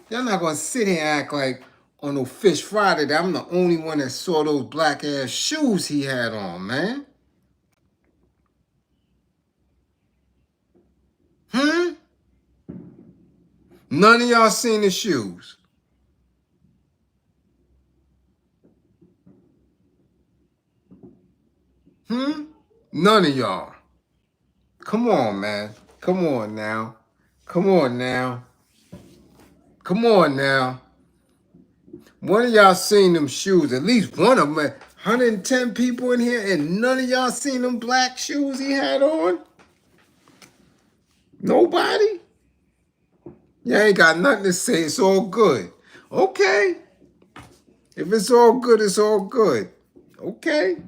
Y'all not gonna sit here and act like on no Fish Friday that I'm the only one that saw those black ass shoes he had on, man. None of y'all seen the shoes. None of y'all. Come on, man. Come on now. Come on now. Come on now. One of y'all seen them shoes. At least one of them. 110 people in here and none of y'all seen them black shoes he had on? Nobody? You ain't got nothing to say. It's all good. Okay. If it's all good, it's all good. Okay.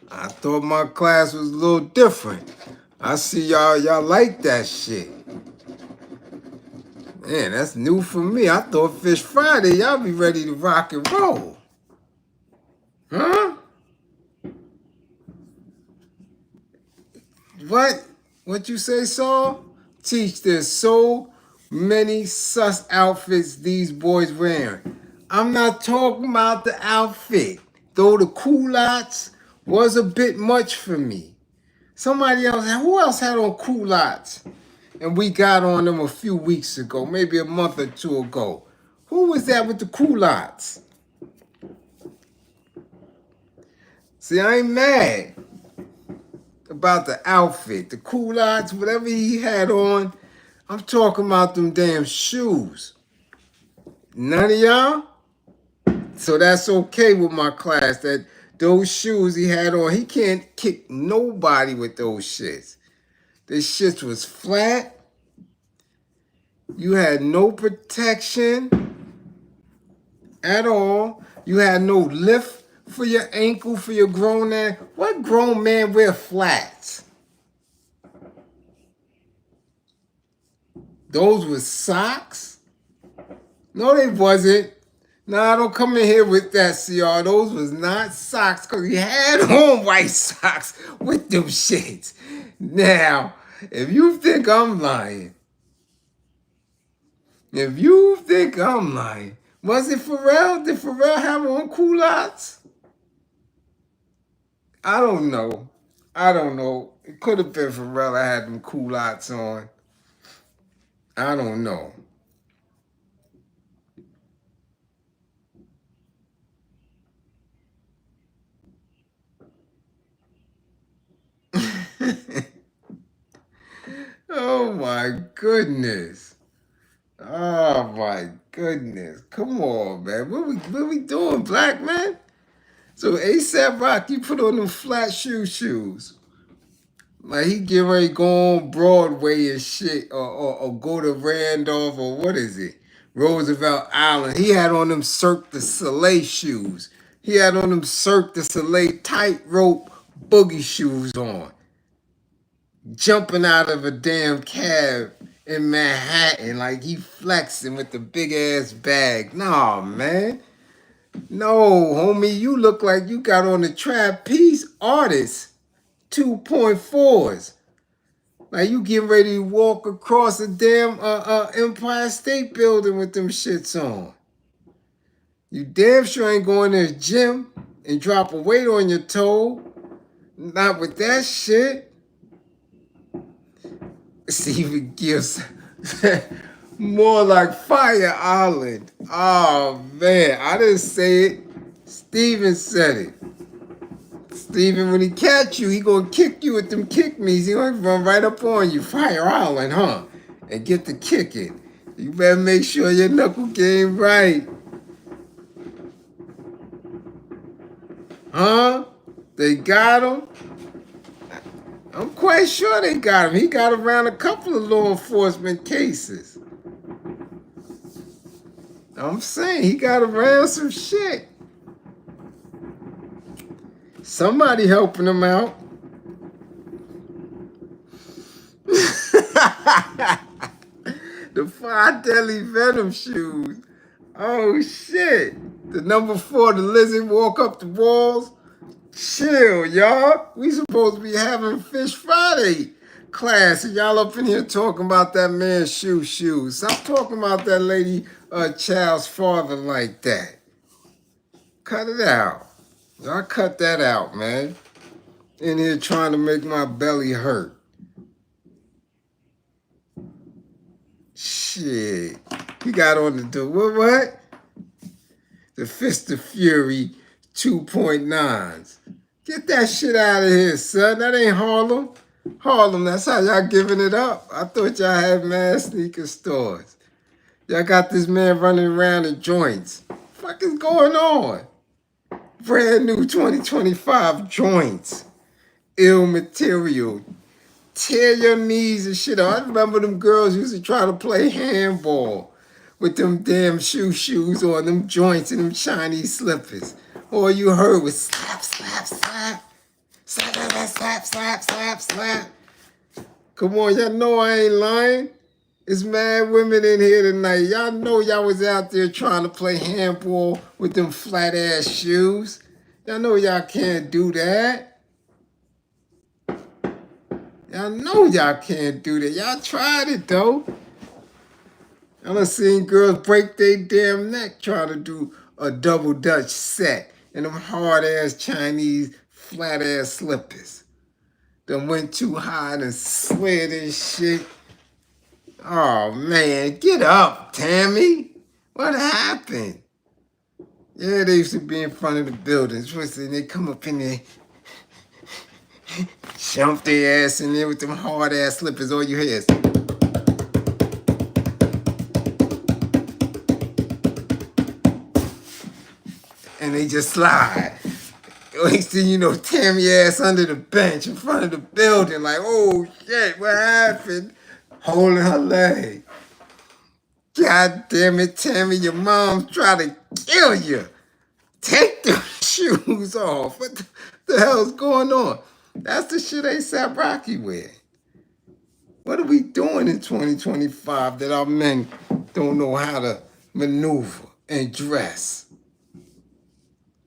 I thought my class was a little different. I see y'all like that shit. Man, that's new for me. I thought Fish Friday, y'all be ready to rock and roll. Huh? What? What you say, Saul? Teach, there's so many sus outfits these boys wearing. I'm not talking about the outfit. Though the culottes was a bit much for me. Somebody else, who else had on culottes? And we got on them a few weeks ago, maybe a month or two ago. Who was that with the culottes? See, I ain't mad about the outfit, the culottes, whatever he had on. I'm talking about them damn shoes. None of y'all? So that's okay with my class, that those shoes he had on, he can't kick nobody with those shits. This shit was flat. You had no protection at all. You had no lift for your ankle, for your grown man. What grown man wear flats? Those were socks? No, they wasn't. Nah, don't come in here with that, CR. Those was not socks, because he had on white socks with them shits. Now, if you think I'm lying, was it Pharrell? Did Pharrell have on culottes? I don't know. It could have been Pharrell that had them culottes on. I don't know. Oh my goodness. Oh my goodness. Come on, man. What we doing, black man? So ASAP Rocky put on them flat shoes. Like he get ready to go on Broadway and shit, or go to Randolph, or what is it? Roosevelt Island. He had on them Cirque du Soleil shoes. He had on them Cirque du Soleil tightrope boogie shoes on. Jumping out of a damn cab in Manhattan like he flexing with the big ass bag. Nah, man. No, homie, you look like you got on the trapeze artist 2.4s. Like you getting ready to walk across a damn Empire State Building with them shits on. You damn sure ain't going to the gym and drop a weight on your toe. Not with that shit. Stephen Gifts. More like Fire Island. Oh, man. I didn't say it. Steven said it. Steven, when he catch you, he gonna kick you with them kick me's. He gonna run right up on you. Fire Island, huh? And get the kicking. You better make sure your knuckle game right. Huh? They got him? I'm quite sure they got him. He got around a couple of law enforcement cases. I'm saying he got around some shit. Somebody helping him out. The 5 Deadly Venom shoes. Oh shit. The number 4, the lizard walk up the walls. Chill, y'all. We supposed to be having Fish Friday class, and y'all up in here talking about that man's shoes. Stop talking about that lady, child's father like that. Cut it out. Y'all cut that out, man. In here trying to make my belly hurt. Shit. He got on the door. What? The Fist of Fury 2.9s. Get that shit out of here, son. That ain't Harlem. Harlem, that's how y'all giving it up. I thought y'all had mad sneaker stores. Y'all got this man running around in joints. What the fuck is going on? Brand new 2025 joints. Ill material. Tear your knees and shit off. I remember them girls used to try to play handball with them damn shoes on, them joints and them Chinese slippers. All you heard was slap, slap, slap. Slap, slap, slap, slap, slap, slap. Come on, y'all know I ain't lying. It's mad women in here tonight. Y'all know y'all was out there trying to play handball with them flat ass shoes. Y'all know y'all can't do that. Y'all know y'all can't do that. Y'all tried it though. I done seen girls break their damn neck trying to do a double Dutch set in them hard ass Chinese flat ass slippers. Done went too high and slid and shit. Oh man, get up, Tammy. What happened? Yeah, they used to be in front of the buildings. And they come up in there, jump their ass in there with them hard ass slippers. All you hear is. And they just slide. Next thing you know, Tammy ass under the bench in front of the building, like, oh shit, what happened? Holding her leg. God damn it, Tammy, your mom's trying to kill you. Take the shoes off. What the hell's going on? That's the shit A$AP Rocky wear. What are we doing in 2025 that our men don't know how to maneuver and dress?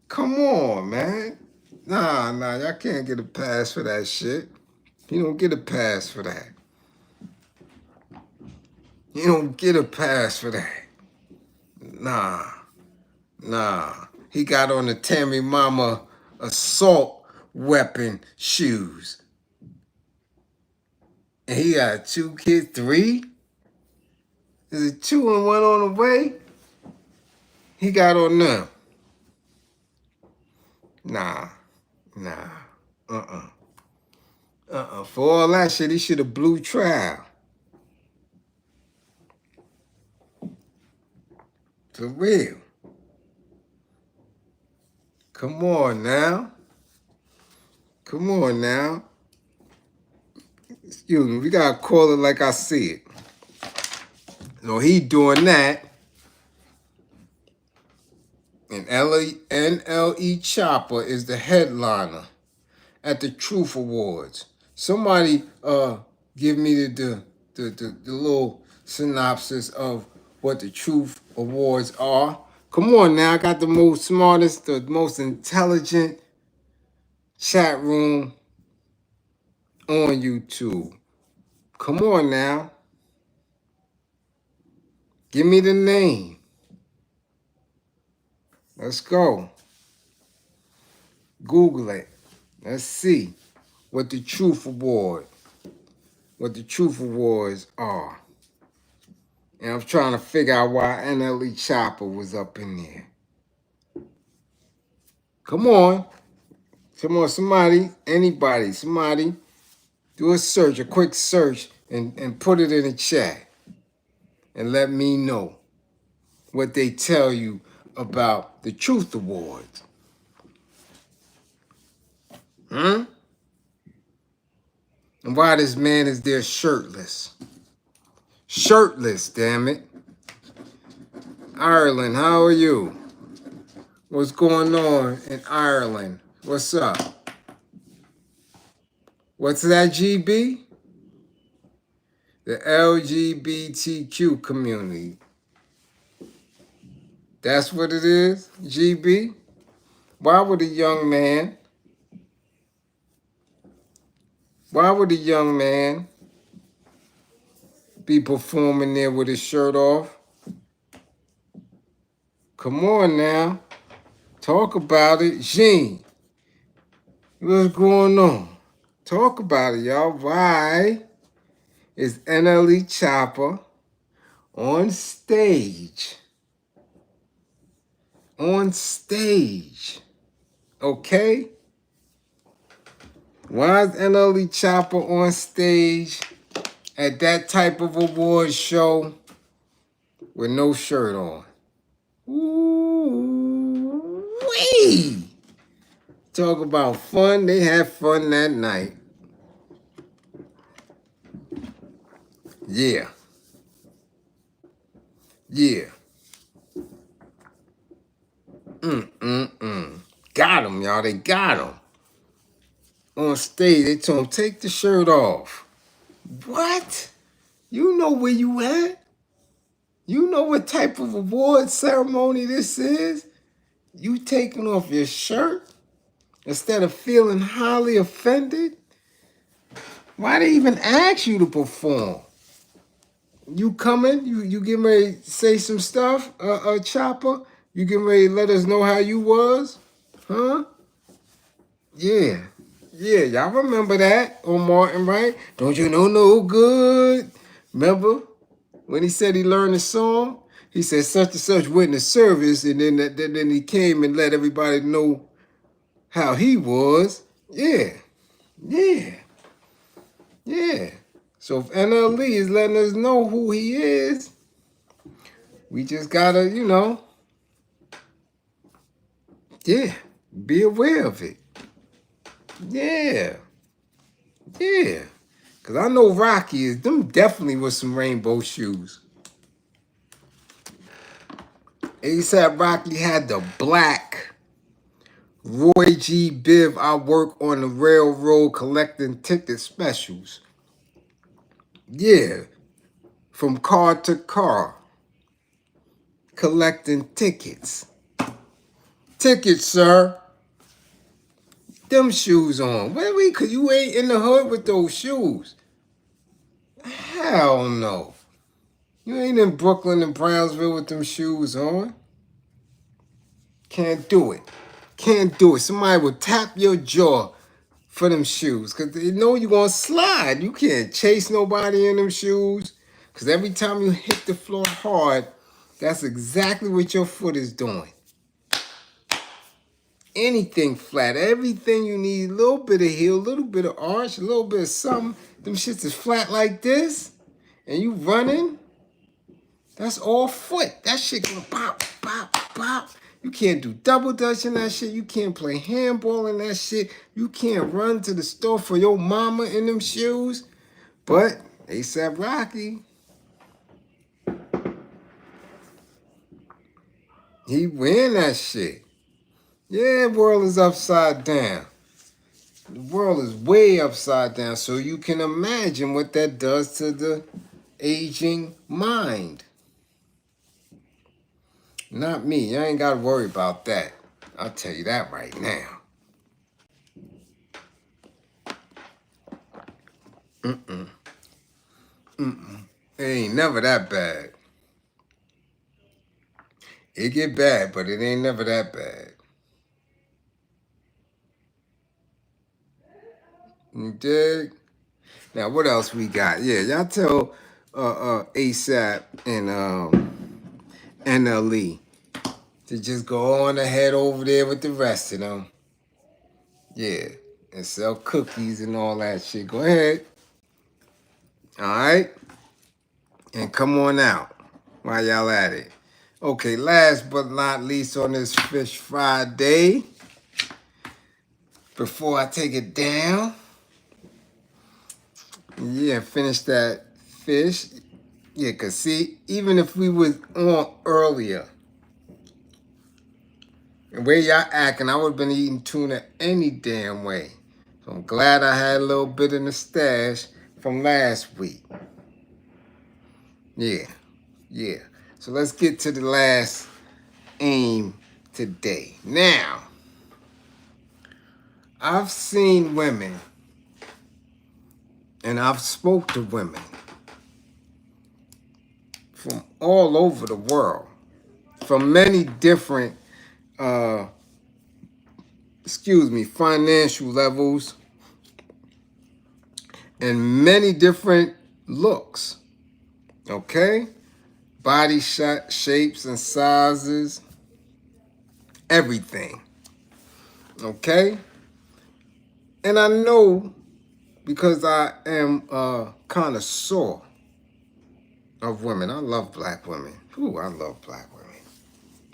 Come on, man. Nah, y'all can't get a pass for that shit. You don't get a pass for that. You don't get a pass for that. Nah. He got on the Tammy Mama assault weapon shoes. And he got 2 kids, 3? Is it 2 and 1 on the way? He got on them. Nah. For all that shit, he should have blew trial. For real. Come on now. Come on now. Excuse me. We gotta call it like I see it. So he doing that. And NLE Choppa is the headliner at the Truth Awards. Somebody give me the little synopsis of what the Truth Awards are. Come on now, I got the most smartest, the most intelligent chat room on YouTube. Come on now. Give me the name. Let's go. Google it. Let's see what the Truth Awards are. And I'm trying to figure out why NLE Choppa was up in there. Come on. Come on, somebody, anybody, somebody, do a search, a quick search, and put it in the chat. And let me know what they tell you about the Truth Awards. And why this man is there shirtless. Shirtless, damn it. Ireland, how are you? What's going on in Ireland? What's up? What's that, GB? The LGBTQ community. That's what it is, GB? Why would a young man be performing there with his shirt off? Come on now. Talk about it. Gene, what's going on? Talk about it, y'all. Why is NLE Choppa on stage? On stage. Okay? Why is NLE Choppa on stage at that type of award show with no shirt on? Ooh-wee! Talk about fun. They had fun that night. Yeah. Yeah. Got him, y'all. They got him. On stage, they told him, take the shirt off. What? You know where you at? You know what type of award ceremony this is? You taking off your shirt instead of feeling highly offended? Why they even ask you to perform? You coming? You getting ready to say some stuff, Choppa? You getting ready to let us know how you was? Huh? Yeah. Yeah, y'all remember that on Martin, right? Don't you know no good? Remember when he said he learned the song? He said such and such went to service, and then he came and let everybody know how he was. Yeah. Yeah. Yeah. So if NLE is letting us know who he is, we just gotta, yeah, be aware of it. Yeah. Yeah. Because I know Rocky is, them definitely was some rainbow shoes. ASAP Rocky had the black Roy G. Biv, I work on the railroad collecting ticket specials. Yeah. From car to car. Collecting tickets. Tickets, sir. Them shoes on. Cause you ain't in the hood with those shoes. Hell no. You ain't in Brooklyn and Brownsville with them shoes on. Can't do it. Can't do it. Somebody will tap your jaw for them shoes. Cause they know you gonna slide. You can't chase nobody in them shoes. Cause every time you hit the floor hard, that's exactly what your foot is doing. Anything flat, everything you need, a little bit of heel, a little bit of arch, a little bit of something. Them shits is flat like this, and you running, that's all foot. That shit gonna pop. bop, bop. You can't do double dutch in that shit. You can't play handball in that shit. You can't run to the store for your mama in them shoes. But ASAP Rocky, he win that shit. Yeah, the world is upside down. The world is way upside down. So you can imagine what that does to the aging mind. Not me. I ain't got to worry about that. I'll tell you that right now. It ain't never that bad. It get bad, but it ain't never that bad. You dig? Now, what else we got? Yeah, y'all tell ASAP and NLE to just go on ahead over there with the rest of them. Yeah, and sell cookies and all that shit. Go ahead. All right? And come on out while y'all at it. Okay, last but not least on this Fish Friday, before I take it down, yeah, finish that fish. Yeah, because see, even if we was on earlier, the way y'all acting, I would have been eating tuna any damn way. So I'm glad I had a little bit in the stash from last week. Yeah. So let's get to the last aim today. Now, I've seen women and I've spoke to women from all over the world, from many different financial levels and many different looks. Okay? Body shapes and sizes, everything. Okay? And I know because I am a connoisseur of women. I love black women. Ooh, I love black women.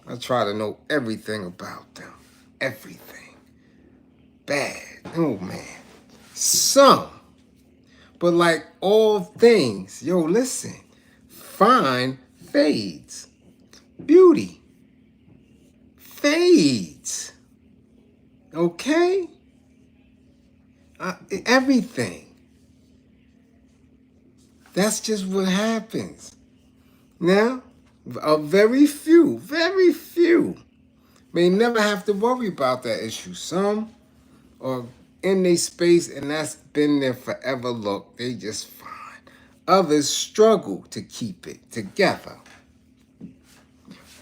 I try to know everything about them. Everything. Bad. Oh, man. Some. But like all things, yo, listen. Fine fades. Beauty fades. Okay? Everything. That's just what happens. Now, very few may never have to worry about that issue. Some are in their space and that's been there forever. Look, they just fine. Others struggle to keep it together.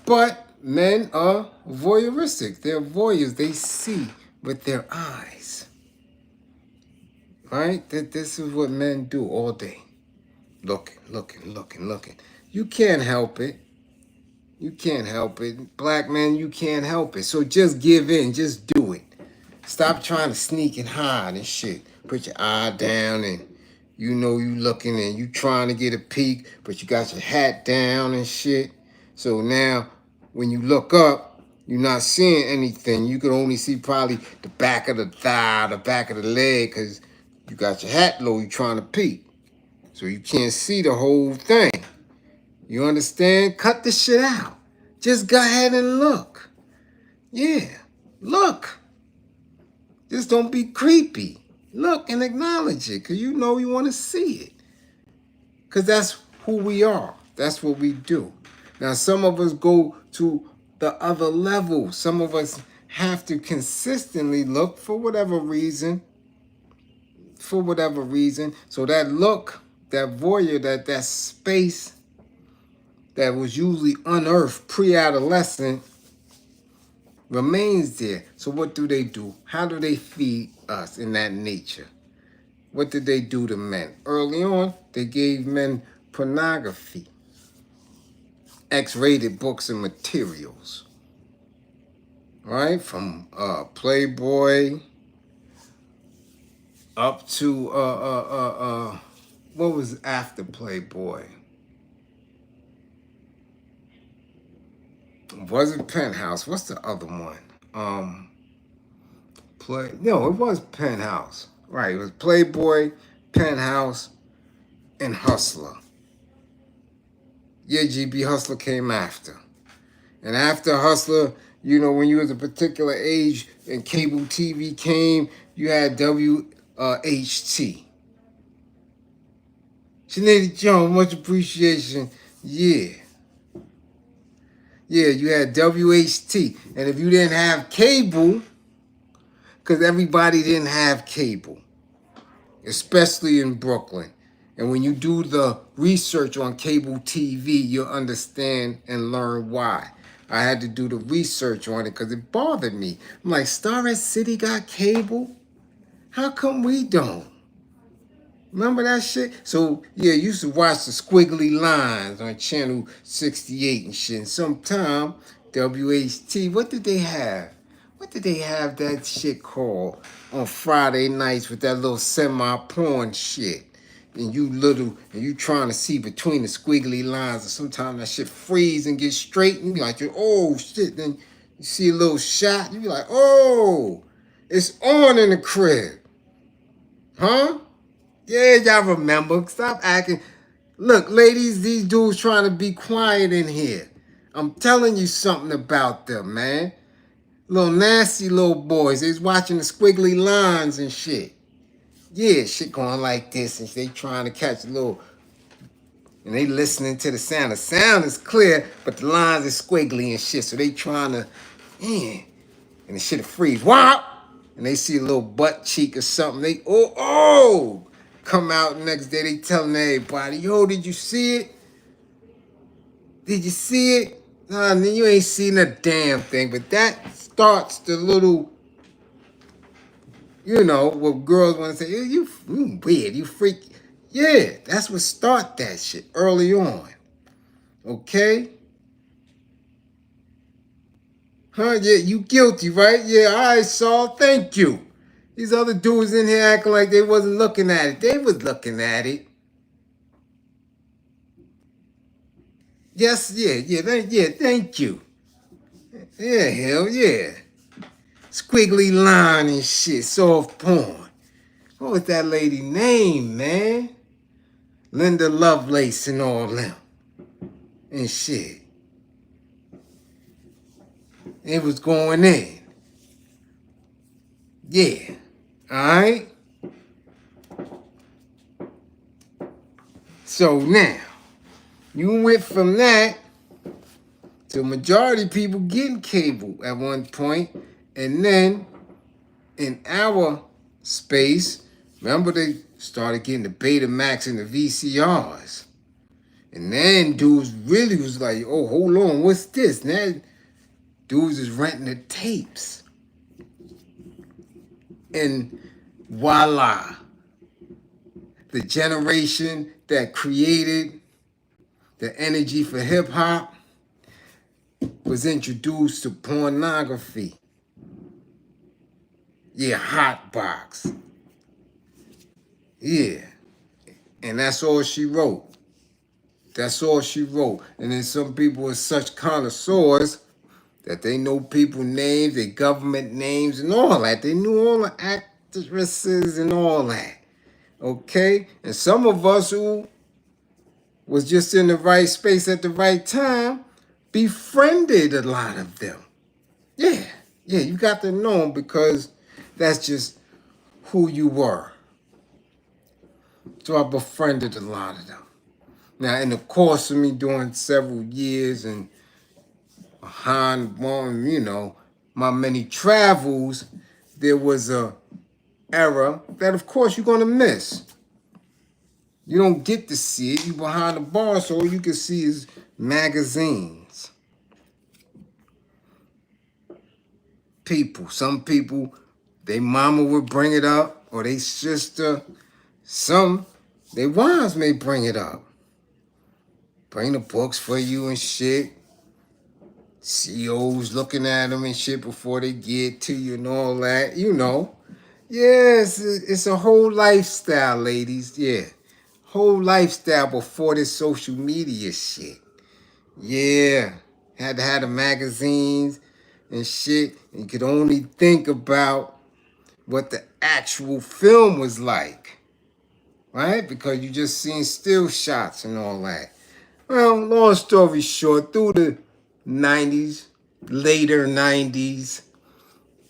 But men are voyeuristic. They're voyeurs. They see with their eyes. Right? This is what men do all day. Looking. You can't help it. You can't help it. Black men, you can't help it. So just give in. Just do it. Stop trying to sneak and hide and shit. Put your eye down and you know you looking and you trying to get a peek, but you got your hat down and shit. So now when you look up, you're not seeing anything. You can only see probably the back of the thigh, the back of the leg, because you got your hat low, you trying to peek. So you can't see the whole thing. You understand? Cut the shit out. Just go ahead and look. Yeah, look. Just don't be creepy. Look and acknowledge it, because you know you want to see it. Because that's who we are. That's what we do. Now, some of us go to the other level. Some of us have to consistently look for whatever reason. So that look, that voyeur, that space that was usually unearthed pre-adolescent remains there. So what do? How do they feed us in that nature? What did they do to men? Early on, they gave men pornography, X-rated books and materials, right? From Playboy up to what was after Playboy? wasn't Penthouse. What's the other one? No, it was Penthouse. Right, it was Playboy, Penthouse, and Hustler. Yeah, GB Hustler came after. And after Hustler, you know, when you was a particular age and cable TV came, you had WHT. Sinead Jones, much appreciation. Yeah. Yeah, you had WHT. And if you didn't have cable, because everybody didn't have cable, especially in Brooklyn. And when you do the research on cable TV, you'll understand and learn why. I had to do the research on it because it bothered me. I'm like, Starrett City got cable? How come we don't? Remember that shit? So, yeah, you used to watch the squiggly lines on channel 68 and shit. And sometime, WHT, what did they have? What did they have that shit called on Friday nights with that little semi-porn shit? And you trying to see between the squiggly lines, and sometimes that shit freeze and get straight, and you be like, oh shit, then you see a little shot, you be like, oh, it's on in the crib. Huh? Yeah, y'all remember. Stop acting. Look, ladies, these dudes trying to be quiet in here. I'm telling you something about them, man. Little nasty little boys. They's watching the squiggly lines and shit. Yeah, shit going like this, and they trying to catch a little, and they listening to the sound. The sound is clear, but the lines are squiggly and shit. So they trying to, yeah, and the shit freeze. Whop! And they see a little butt cheek or something. They come out the next day. They telling everybody, yo, did you see it? Did you see it? Nah, you ain't seen a damn thing. But that starts the little, you know, what girls want to say, you weird, you freak. Yeah, that's what start that shit early on. Okay? Huh? Yeah, you guilty, right? Yeah, all right, Saul, thank you. These other dudes in here acting like they wasn't looking at it. They was looking at it. Yes, yeah, thank you. Yeah, hell yeah. Squiggly line and shit, soft porn. What was that lady name, man? Linda Lovelace and all them. And shit. It was going in. Yeah. Alright? So now, you went from that to majority of people getting cable at one point, and then in our space, remember they started getting the Betamax and the VCRs. And then dudes really was like, oh, hold on, what's this? Now dudes is renting the tapes. And voila, the generation that created the energy for hip hop was introduced to pornography. Yeah, hot box. Yeah. And that's all she wrote. That's all she wrote. And then some people are such connoisseurs that they know people names, their government names, and all that. They knew all the actresses and all that. Okay? And some of us who was just in the right space at the right time befriended a lot of them. Yeah, you got to know them because that's just who you were. So I befriended a lot of them. Now, in the course of me doing several years and behind, you know, my many travels, there was a era that, of course, you're going to miss. You don't get to see it. You behind the bar, so all you can see is magazines. People. Some people, their mama would bring it up, or their sister. Some, their wives may bring it up. Bring the books for you and shit. CEOs looking at them and shit before they get to you and all that. You know. Yes, it's a whole lifestyle, ladies. Yeah. Whole lifestyle before this social media shit. Yeah. Had to have the magazines and shit. And you could only think about what the actual film was like, right? Because you just seen still shots and all that. Well, long story short, through the 90s, later 90s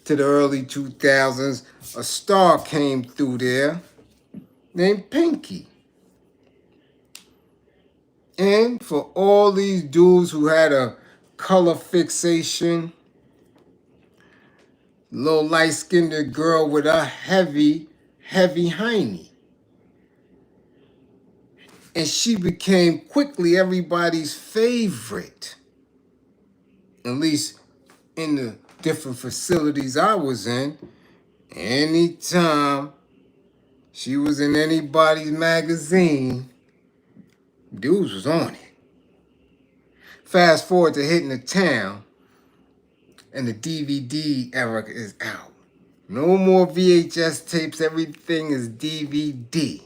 to the early 2000s, a star came through there named Pinky. And for all these dudes who had a color fixation, little light-skinned girl with a heavy hiney. And she became quickly everybody's favorite. At least in the different facilities I was in. Anytime she was in anybody's magazine, dudes was on it. Fast forward to hitting the town, and the DVD era is out. No more VHS tapes, everything is DVD.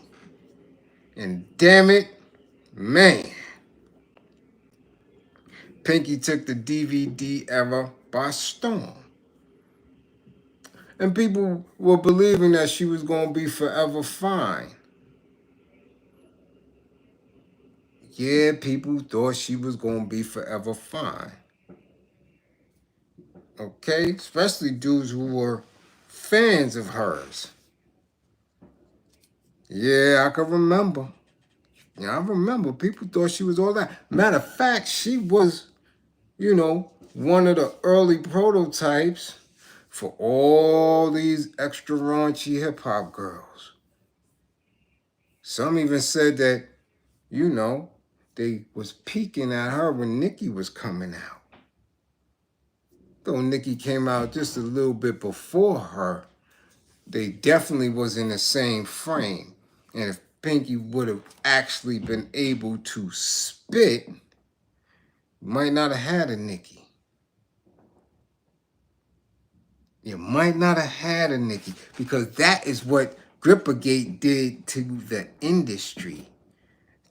And damn it, man, Pinky took the DVD era by storm. And people were believing that she was going to be forever fine. Yeah, people thought she was going to be forever fine. Okay? Especially dudes who were fans of hers. Yeah, I can remember. Yeah, I remember. People thought she was all that. Matter of fact, she was, one of the early prototypes for all these extra raunchy hip-hop girls. Some even said that, they was peeking at her when Nicki was coming out. Though Nicki came out just a little bit before her, they definitely was in the same frame. And if Pinky would have actually been able to spit, might not have had a Nicki. You might not have had a Nicki, because that is what Grippergate did to the industry,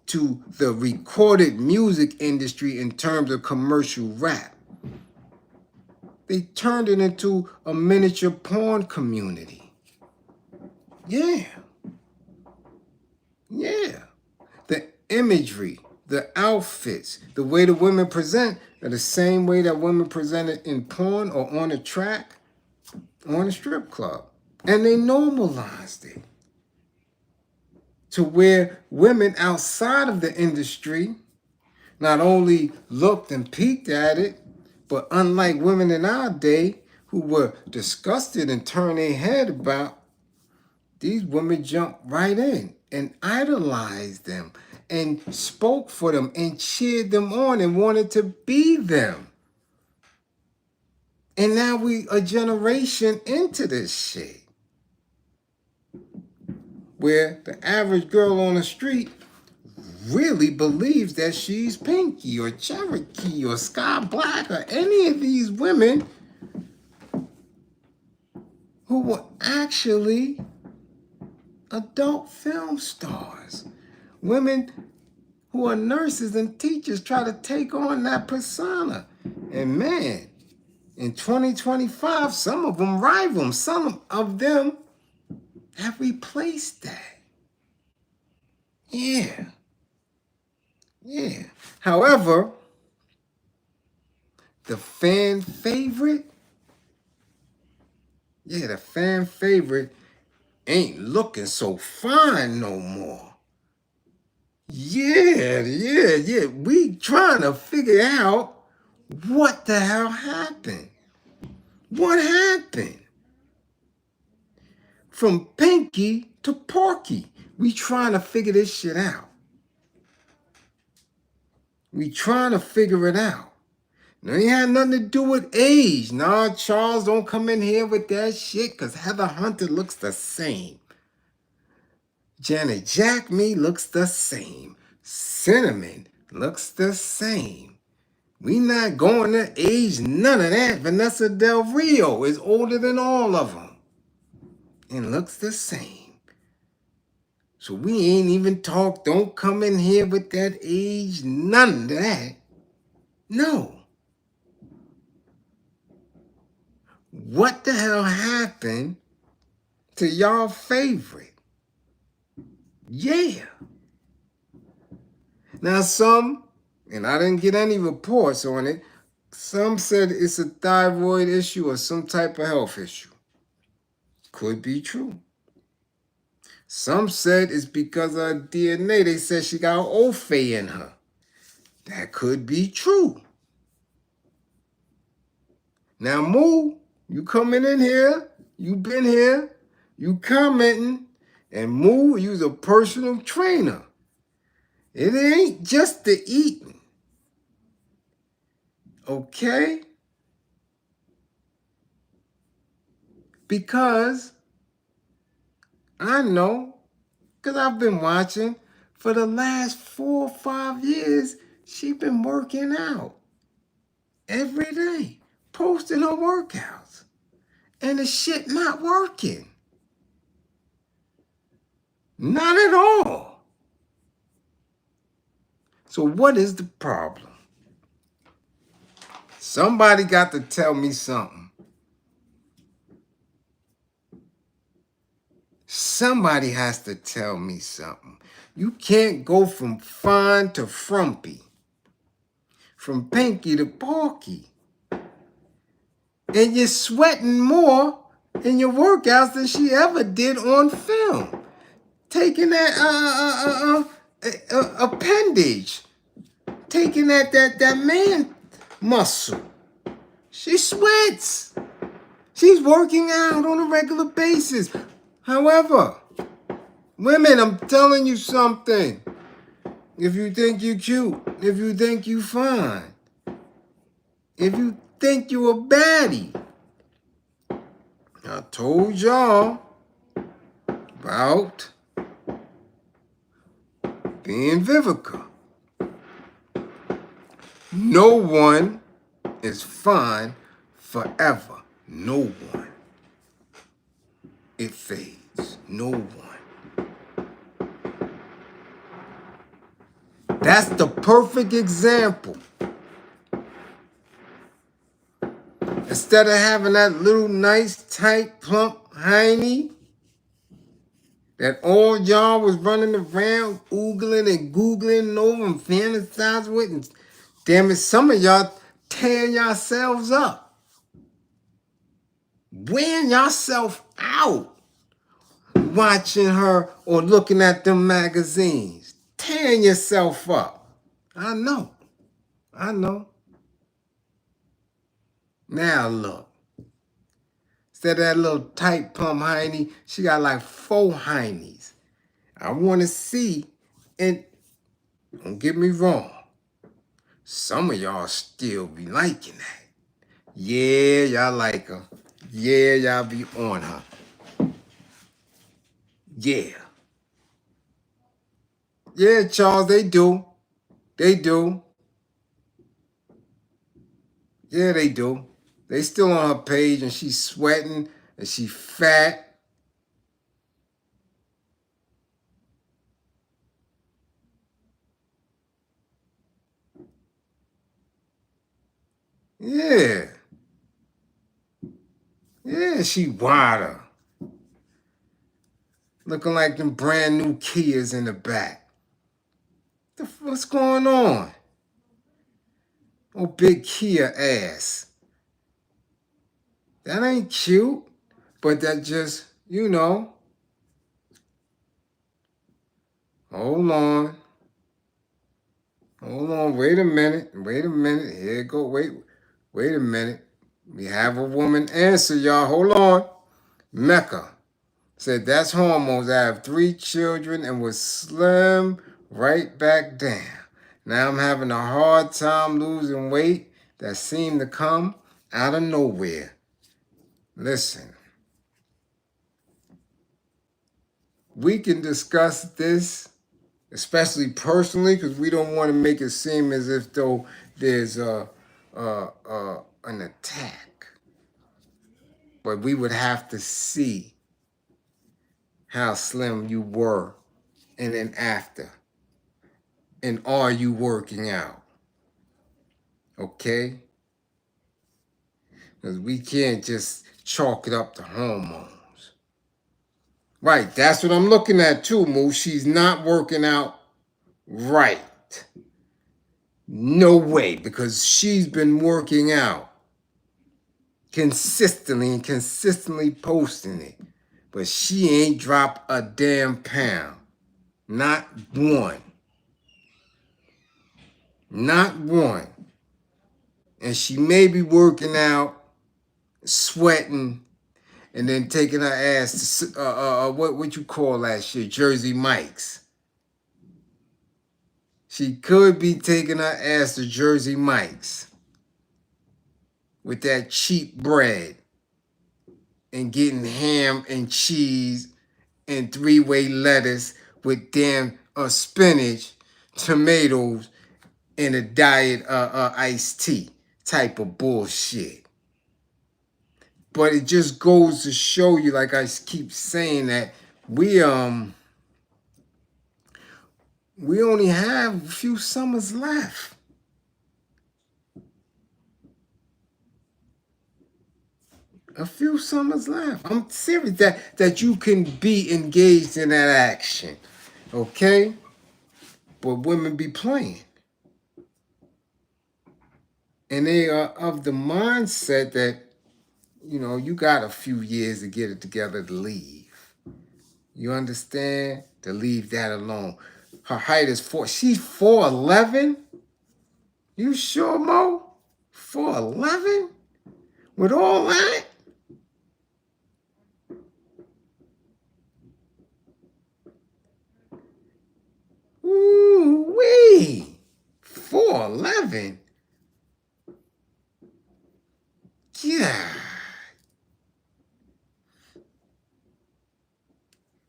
to the recorded music industry in terms of commercial rap. They turned it into a miniature porn community. Yeah. The imagery, the outfits, the way the women present are the same way that women presented in porn or on a track, on a strip club. And they normalized it to where women outside of the industry not only looked and peeked at it, but unlike women in our day who were disgusted and turned their head about, these women jumped right in and idolized them and spoke for them and cheered them on and wanted to be them. And now we a generation into this shit, where the average girl on the street really believes that she's Pinky or Cherokee or Sky Black or any of these women who were actually adult film stars. Women who are nurses and teachers try to take on that persona. And man, in 2025, some of them rival them. Some of them have replaced that. Yeah. However, the fan favorite ain't looking so fine no more. Yeah. We trying to figure out what the hell happened. What happened? From Pinky to Porky. We trying to figure this shit out. We trying to figure it out. Now, it ain't had nothing to do with age. Nah, Charles, don't come in here with that shit, because Heather Hunter looks the same. Janet Jack Me looks the same. Cinnamon looks the same. We not going to age, none of that. Vanessa Del Rio is older than all of them and looks the same. So we ain't even talk, don't come in here with that age, none of that. No. what the hell happened to y'all favorite? Yeah. Now some, and I didn't get any reports on it, some said it's a thyroid issue or some type of health issue. Could be true. Some said it's because of her DNA. They said she got Ophe in her. That could be true. Now, Moo, you coming in here, you been here, you commenting, and Moo, you's a personal trainer. It ain't just the eating. Okay? Because I know, because I've been watching for the last 4 or 5 years, she been working out every day, posting her workouts. And the shit not working. Not at all. So what is the problem? Somebody got to tell me something. Somebody has to tell me something. You can't go from fine to frumpy, from pinky to porky. And you're sweating more in your workouts than she ever did on film. Taking that appendage, taking that man muscle. She sweats. She's working out on a regular basis. However, women, I'm telling you something. If you think you're cute, if you think you fine, if you think you a baddie, I told y'all about being Vivica. No one is fine forever. No one. It fades. No one. That's the perfect example. Instead of having that little nice, tight, plump hiney that all y'all was running around, oogling and googling over and fantasizing with, and damn it, some of y'all tearing yourselves up, wearing yourself out, watching her or looking at them magazines, tearing yourself up. I know. I know. Now look. Instead of that little tight pump hiney, she got like 4 heinies. I want to see, and don't get me wrong, some of y'all still be liking that. Yeah, y'all like her. Yeah, y'all be on her. Yeah. Yeah, Charles, they do. They do. Yeah, they do. They still on her page and she's sweating and she fat. Yeah. Yeah, she wider. Looking like them brand new Kias in the back. What's going on? Oh, big Kia ass. That ain't cute. But that just, hold on. Hold on, wait a minute. Here it go. Wait a minute. We have a woman answer, y'all. Hold on. Mecca said, that's hormones. I have 3 children and was slim right back down. Now I'm having a hard time losing weight that seemed to come out of nowhere. Listen, we can discuss this, especially personally, because we don't want to make it seem as if though there's an attack. But we would have to see how slim you were and then after. And are you working out? Okay? Because we can't just chalk it up to hormones. Right, that's what I'm looking at too, Moo. She's not working out right. No way, because she's been working out consistently and consistently posting it. But she ain't dropped a damn pound. Not one. Not one. And she may be working out, sweating, and then taking her ass to what you call that shit? Jersey Mike's. She could be taking her ass to Jersey Mike's with that cheap bread and getting ham and cheese and three-way lettuce with damn spinach, tomatoes, and a diet iced tea type of bullshit. But it just goes to show you, like I keep saying, that we only have a few summers left. A few summers left. I'm serious that you can be engaged in that action. Okay? But women be playing. And they are of the mindset that, you got a few years to get it together to leave. You understand? To leave that alone. Her height is 4. She's 4'11"? You sure, Mo? 4'11"? With all that? Ooh-wee. 4'11"? Yeah.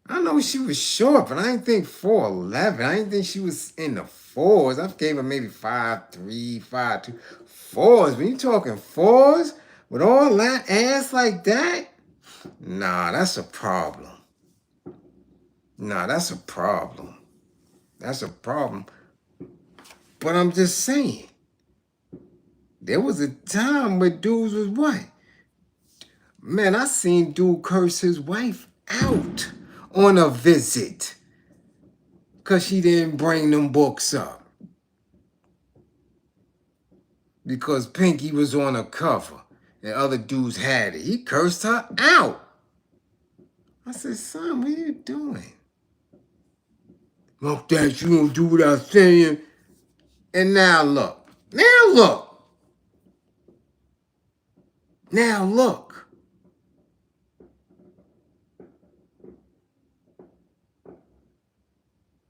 I know she was short, but I didn't think 4'11". I didn't think she was in the fours. I gave her maybe 5'3", 5'2". Fours, when you talking fours with all that ass like that? Nah, that's a problem. Nah, that's a problem. That's a problem. But I'm just saying, there was a time where dudes was what? Man, I seen dude curse his wife out on a visit because she didn't bring them books up. Because Pinky was on a cover and other dudes had it. He cursed her out. I said, son, what are you doing? Look, that you don't do what I'm saying. And now look. Now look. Now look.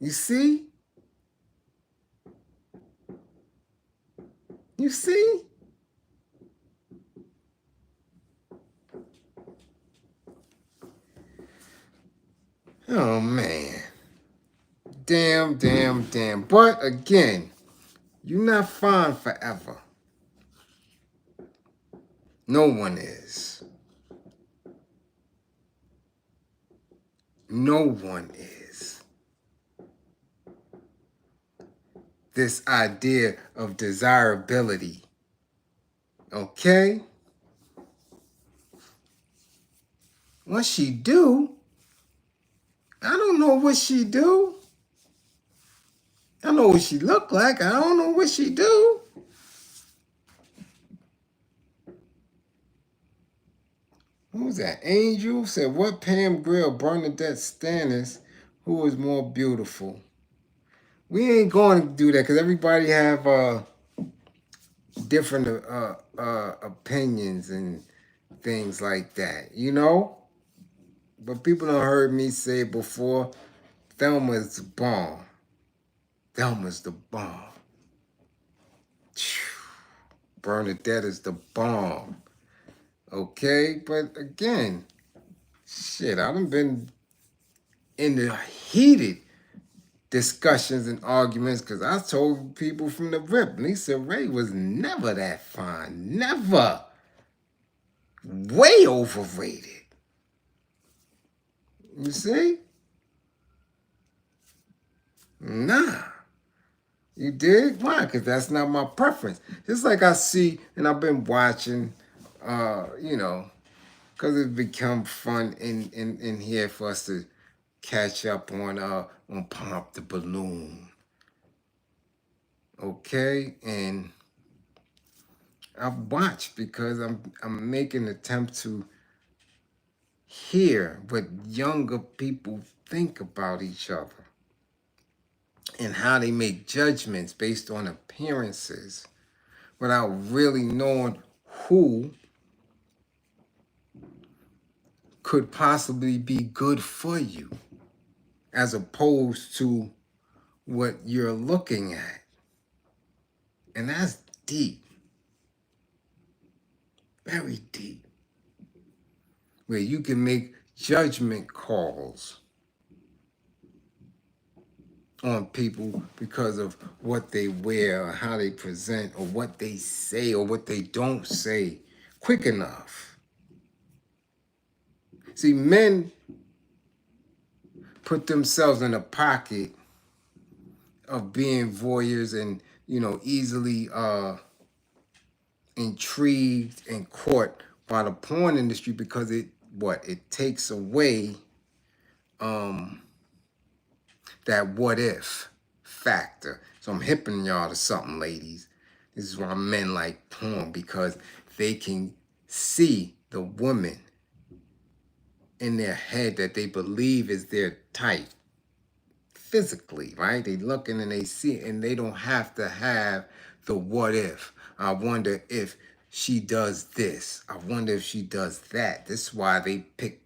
You see? You see? Oh, man. Damn. But again, you're not fine forever. No one is. No one is. This idea of desirability. Okay? What she do? I don't know what she do. I know what she look like. I don't know what she do. Who was that? Angel said, what Pam Grill, Bernadette Stannis, who was more beautiful? We ain't going to do that because everybody have different opinions and things like that, But people have heard me say before, Thelma's the bomb. Thelma's the bomb. Bernadette is the bomb. Okay, but again, shit, I done been in the heated discussions and arguments because I told people from the rip, Lisa Ray was never that fine. Never. Way overrated. You see? Nah. You dig? Why? Because that's not my preference. Just like I see, and I've been watching You know, because it's become fun in here for us to catch up on Pump the Balloon. Okay, and I've watched because I'm making an attempt to hear what younger people think about each other and how they make judgments based on appearances without really knowing who could possibly be good for you as opposed to what you're looking at. And that's deep, very deep, where you can make judgment calls on people because of what they wear or how they present or what they say or what they don't say quick enough. See, men put themselves in a pocket of being voyeurs and, easily intrigued and caught by the porn industry because it takes away that what if factor. So I'm hipping y'all to something, ladies. This is why men like porn, because they can see the woman in their head that they believe is their type physically, right? They looking and they see it, and they don't have to have the what if. I wonder if she does this. I wonder if she does that. This is why they pick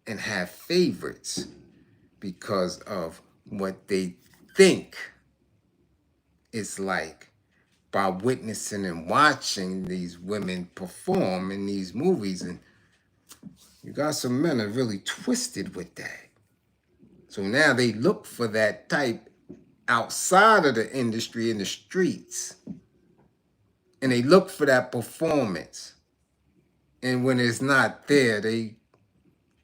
and have favorites, because of what they think it's like by witnessing and watching these women perform in these movies. And you got some men that are really twisted with that. So now they look for that type outside of the industry in the streets. And they look for that performance. And when it's not there,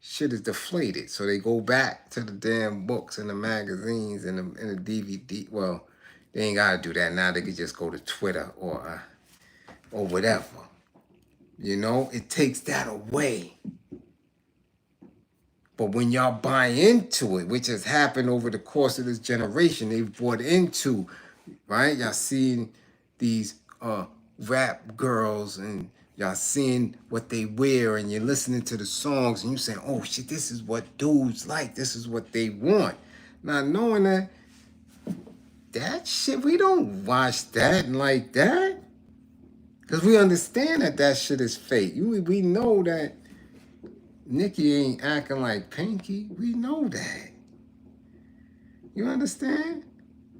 shit is deflated. So they go back to the damn books and the magazines and the DVD. Well, they ain't gotta do that now. They could just go to Twitter or whatever. It takes that away. But when y'all buy into it, which has happened over the course of this generation, they've bought into, right? Y'all seeing these rap girls and y'all seeing what they wear and you're listening to the songs and you're saying, oh shit, this is what dudes like. This is what they want. Not knowing that shit, we don't watch that and like that. Because we understand that shit is fake. We know that Nikki ain't acting like Pinky. We know that. You understand?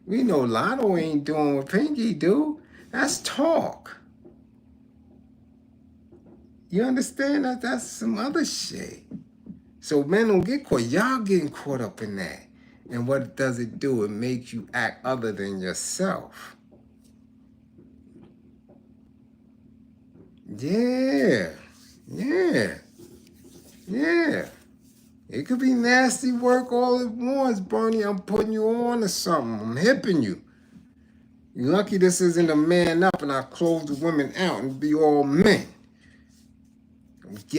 We know Lotto ain't doing what Pinky do. That's talk. You understand that? That's some other shit. So men don't get caught. Y'all getting caught up in that. And what does it do? It makes you act other than yourself. Yeah. It could be nasty work all at once, Bernie. I'm putting you on to something. I'm hipping you. You're lucky this isn't a man up and I close the women out and be all men.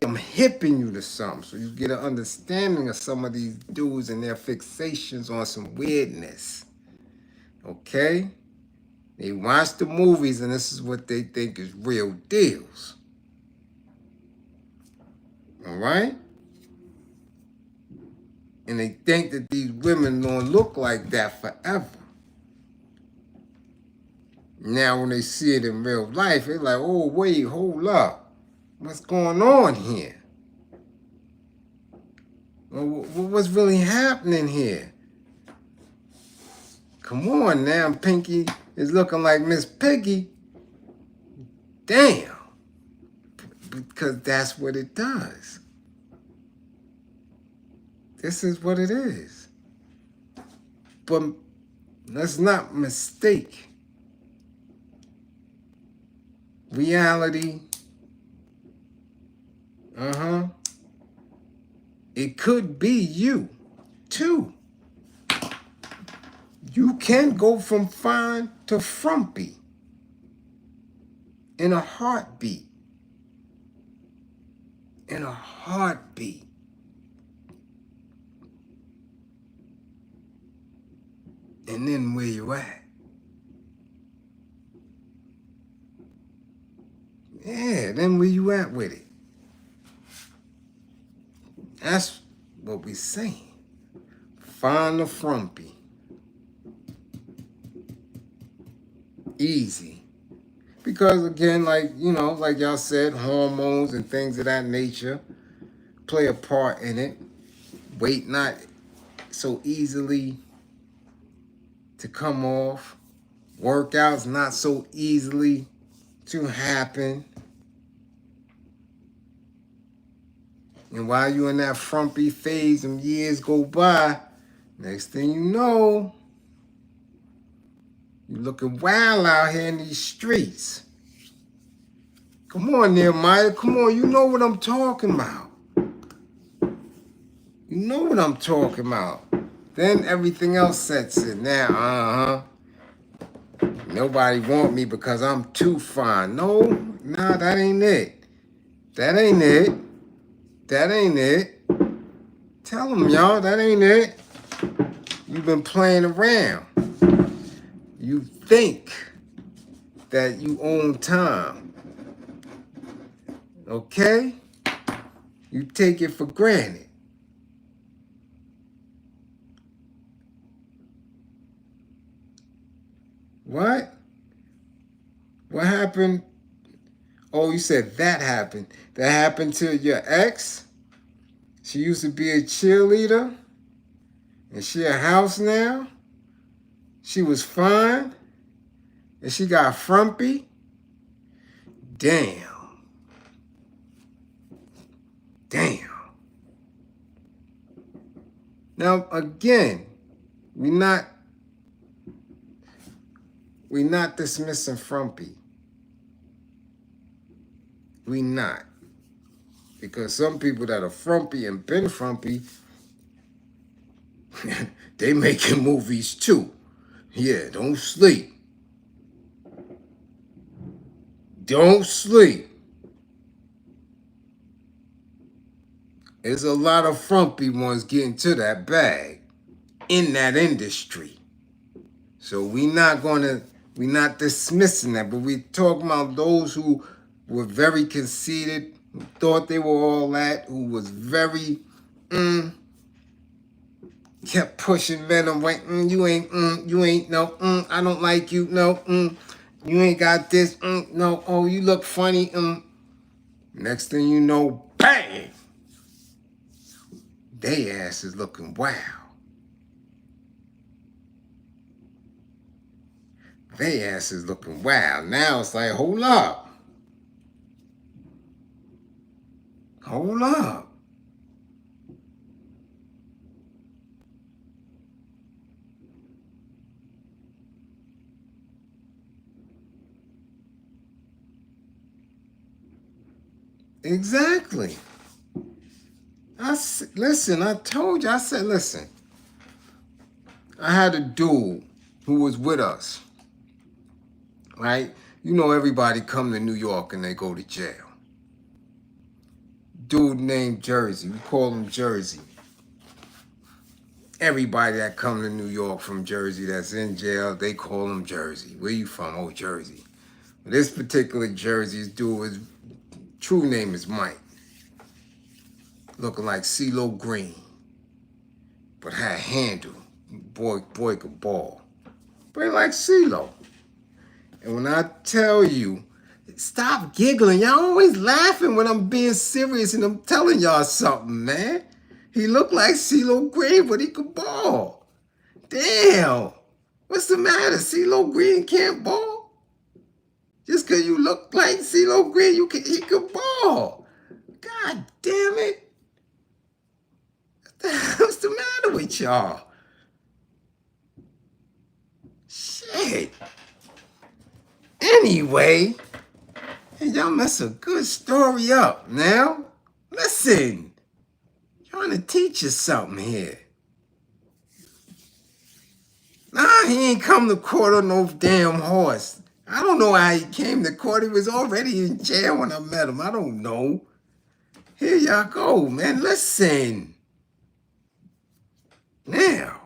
I'm hipping you to something so you get an understanding of some of these dudes and their fixations on some weirdness. Okay? They watch the movies and this is what they think is real deals. All right? And they think that these women don't look like that forever. Now when they see it in real life, they're like, oh, wait, hold up. What's going on here? What's really happening here? Come on now, Pinky is looking like Miss Piggy. Damn. Because that's what it does. This is what it is. But let's not mistake reality. It could be you, too. You can go from fine to frumpy in a heartbeat. in a heartbeat. And then where you at? Yeah, then where you at with it? That's what we saying. Find the frumpy. Easy. Because again, like, like y'all said, hormones and things of that nature play a part in it. Weight not so easily to come off. Workouts not so easily to happen. And while you're in that frumpy phase and years go by, next thing you know, you're looking wild out here in these streets. Come on, Nehemiah. Come on, you know what I'm talking about. You know what I'm talking about. Then everything else sets in. Now, nobody want me because I'm too fine. No, nah, that ain't it. That ain't it. That ain't it. Tell them, y'all, that ain't it. You've been playing around. You think that you own time. Okay? You take it for granted. What? What happened? Oh, you said that happened. That happened to your ex? She used to be a cheerleader? And she a house now? She was fine? And she got frumpy? Damn. Damn. Now, again, we're not dismissing frumpy. We not. Because some people that are frumpy and been frumpy, they making movies too. Yeah, don't sleep. Don't sleep. There's a lot of frumpy ones getting to that bag in that industry. So we're not dismissing that, but we're talking about those who were very conceited, who thought they were all that, who was very, kept pushing men away. You ain't, no, I don't like you, no, you ain't got this, no, oh, you look funny, Next thing you know, bang! They ass is looking wild. They ass is looking wild. Now it's like, hold up. Hold up. Exactly. Listen, I told you, I said, listen. I had a dude who was with us, right? You know everybody come to New York and they go to jail. Dude named Jersey. We call him Jersey. Everybody that come to New York from Jersey that's in jail, they call him Jersey. Where you from? Oh, Jersey. This particular Jersey's dude, his true name is Mike. Looking like CeeLo Green. But had a handle. Boy could ball. But he like CeeLo. And when I tell you, stop giggling. Y'all always laughing when I'm being serious and I'm telling y'all something, man. He looked like CeeLo Green, but he could ball. Damn. What's the matter? CeeLo Green can't ball? Just because you look like CeeLo Green, he could ball. God damn it. What's the matter with y'all? Shit. Anyway, y'all mess a good story up now. Listen, trying to teach you something here. Nah, he ain't come to court on no damn horse. I don't know how he came to court. He was already in jail when I met him. I don't know. Here y'all go, man. Listen. Now,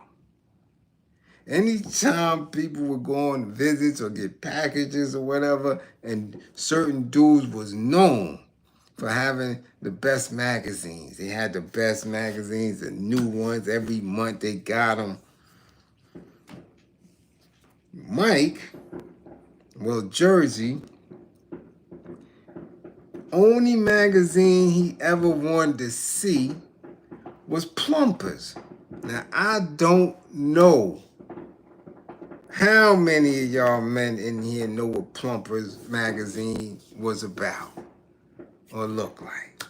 anytime people would go on visits or get packages or whatever, and certain dudes was known for having the best magazines. They had the best magazines, the new ones. Every month they got them. Mike, well, Jersey, only magazine he ever wanted to see was Plumpers. Now, I don't know how many of y'all men in here know what Plumpers magazine was about or look like.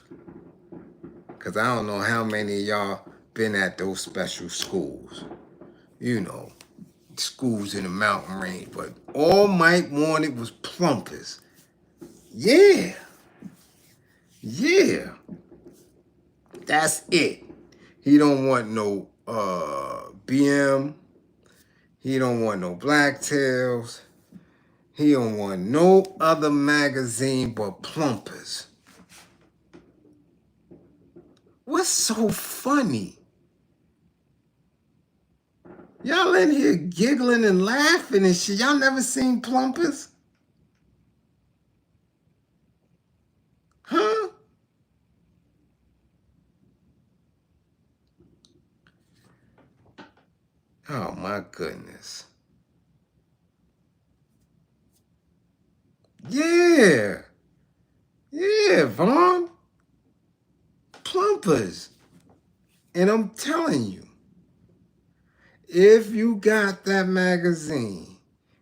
Because I don't know how many of y'all been at those special schools. You know, schools in the mountain range. But all Mike wanted was Plumpers. Yeah. Yeah. That's it. He don't want no BM. He don't want no Blacktails. He don't want no other magazine but Plumpers. What's so funny? Y'all in here giggling and laughing and shit. Y'all never seen Plumpers? Huh? Oh my goodness. Yeah. Yeah, Vaughn. Plumpers. And I'm telling you, if you got that magazine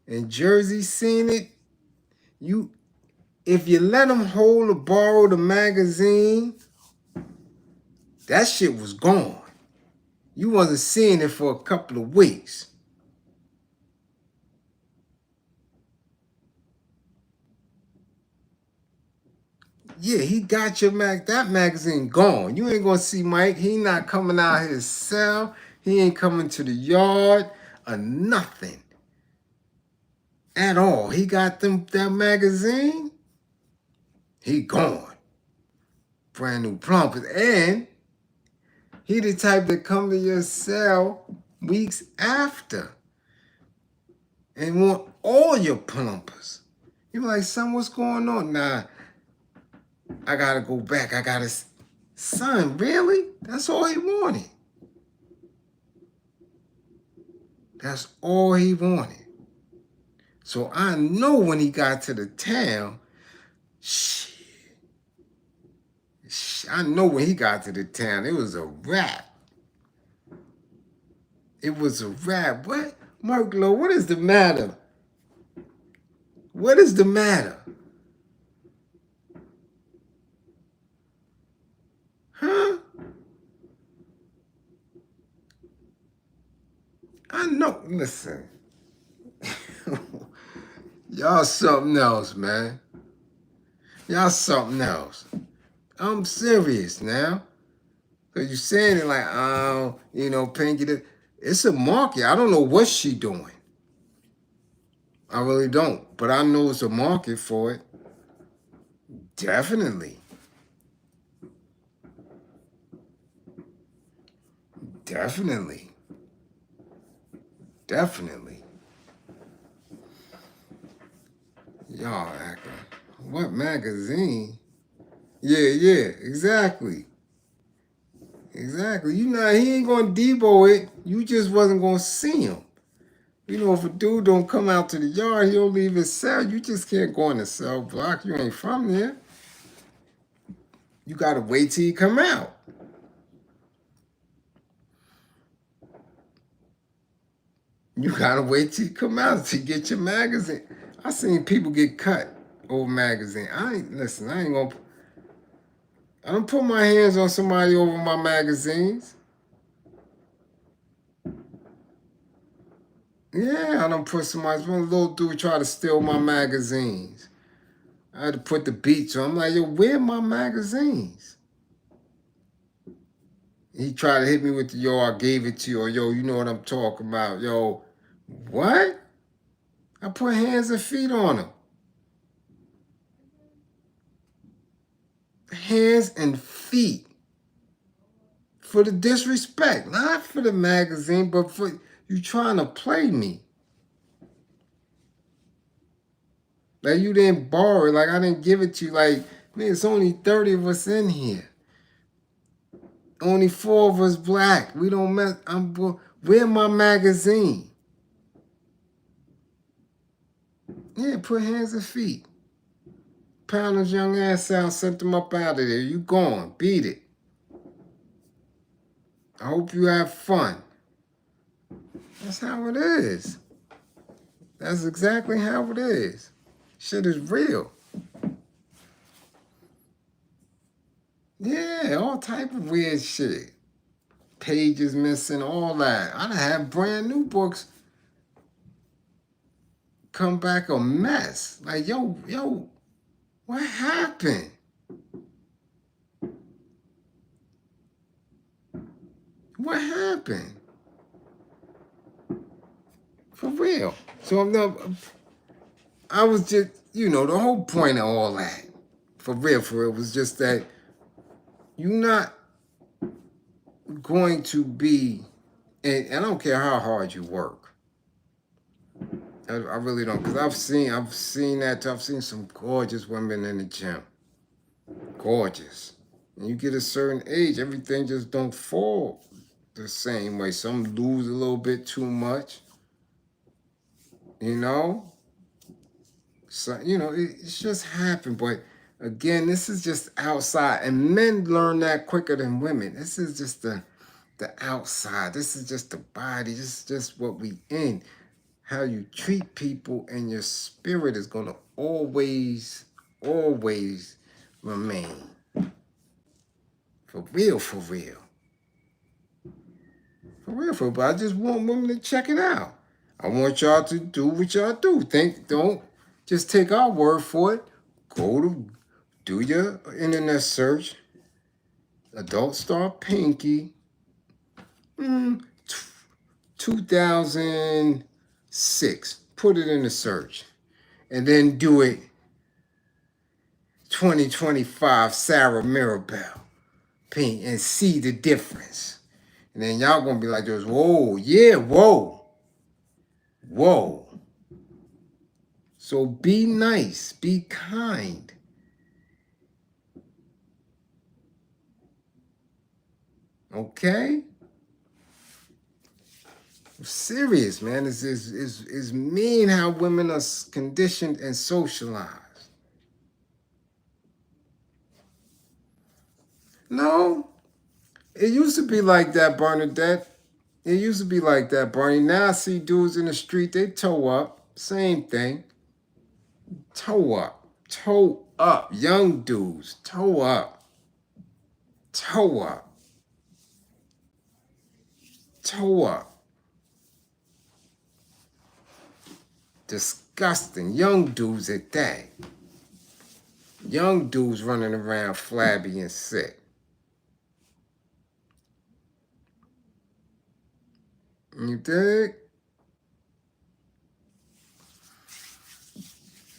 and Jersey seen it, if you let them hold or borrow the magazine, that shit was gone. You wasn't seeing it for a couple of weeks. Yeah, he got your that magazine gone. You ain't gonna see Mike. He not coming out his cell. He ain't coming to the yard or nothing at all. He got that magazine. He gone. Brand new Plumpers. And he the type that come to your cell weeks after and want all your Plumpers. You like, son, what's going on? Nah, I gotta go back. Son, really? That's all he wanted. That's all he wanted. So I know when he got to the town, I know when he got to the town, it was a wrap. It was a wrap. What? Mark Lowe, what is the matter? What is the matter? Huh? I know. Listen. Y'all something else, man. Y'all something else. I'm serious now. Because you're saying it like, oh, Pinky, it's a market. I don't know what she doing. I really don't. But I know it's a market for it. Definitely. Definitely. Definitely. Y'all acting. What magazine? Yeah, exactly. Exactly. He ain't gonna debo it. You just wasn't gonna see him. If a dude don't come out to the yard, he'll leave his cell. You just can't go in the cell block. You ain't from there. You gotta wait till he come out. You gotta wait till he come out to get your magazine. I seen people get cut over magazine. I don't put my hands on somebody over my magazines. Yeah, I don't put somebody. One little dude try to steal my magazines. I had to put the beats on. I'm like, yo, where my magazines? He tried to hit me with the, yo, I gave it to you, or yo, you know what I'm talking about. Yo, what? I put hands and feet on him. hands and feet for the disrespect, not for the magazine, but for you trying to play me. Like you didn't borrow it, like I didn't give it to you. Like, man, it's only 30 of us in here. Only 4 of us black. We don't mess. Where my magazine? Yeah, put hands and feet. Pound his young ass out, sent him up out of there. You gone. Beat it. I hope you have fun. That's how it is. That's exactly how it is. Shit is real. Yeah, all type of weird shit. Pages missing, all that. I done had brand new books come back a mess. Like, yo, what happened? What happened? For real. So I was just, the whole point of all that, for real, was just that you're not going to be, and I don't care how hard you work. I really don't, because I've seen that. I've seen some gorgeous women in the gym. Gorgeous. And you get a certain age, everything just don't fall the same way. Some lose a little bit too much. So, it's just happened. But again, this is just outside. And men learn that quicker than women. This is just the outside. This is just the body. This is just what we in. How you treat people and your spirit is going to always remain. For real. For real. But I just want women to check it out. I want y'all to do what y'all do. Don't just take our word for it. Do your internet search. Adult Star Pinky. 2006. Put it in the search. And then do it 2025 Sarah Mirabelle Pink and see the difference. And then y'all gonna be like this, whoa, yeah, whoa. So be nice, be kind. Okay? I'm serious, man. It's mean how women are conditioned and socialized. No, it used to be like that, Bernadette. It used to be like that, Barney. Now I see dudes in the street, they toe up. Same thing. Toe up. Young dudes, toe up. Disgusting. Young dudes at that. Young dudes running around flabby and sick. You dig?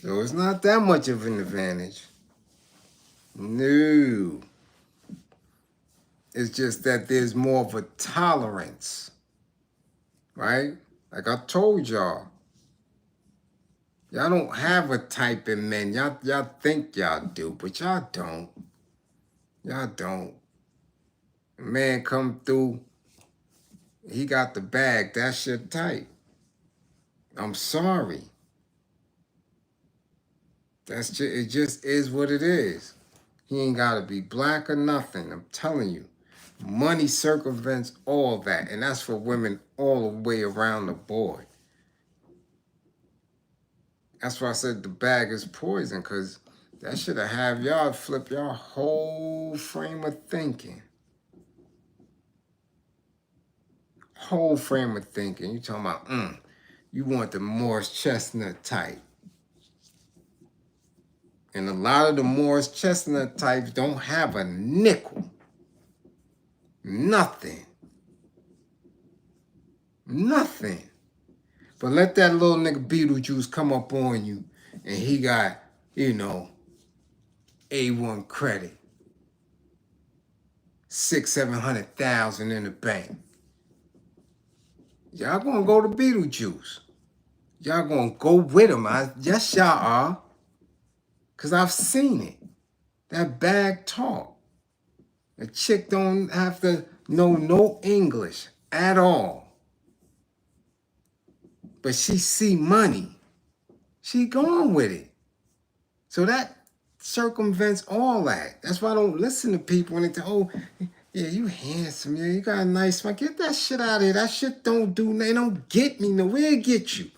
So it's not that much of an advantage. No. It's just that there's more of a tolerance. Right? Like I told y'all. Y'all don't have a type in men. Y'all think y'all do, but y'all don't. Y'all don't. A man come through, he got the bag. That's your type. I'm sorry. It just is what it is. He ain't got to be black or nothing. I'm telling you. Money circumvents all that. And that's for women all the way around the board. That's why I said the bag is poison, because that should have y'all flip your whole frame of thinking. You talking about, you want the Morris Chestnut type. And a lot of the Morris Chestnut types don't have a nickel. Nothing. But let that little nigga Beetlejuice come up on you and he got, A1 credit. 600,000, 700,000 in the bank. Y'all gonna go to Beetlejuice. Y'all gonna go with him. Yes, y'all are. Because I've seen it. That bag talk. A chick don't have to know no English at all. But she see money. She going with it. So that circumvents all that. That's why I don't listen to people when they say, oh, yeah, you handsome. Yeah, you got a nice smile. Get that shit out of here. That shit don't do nothing. It don't get me nowhere. It get you.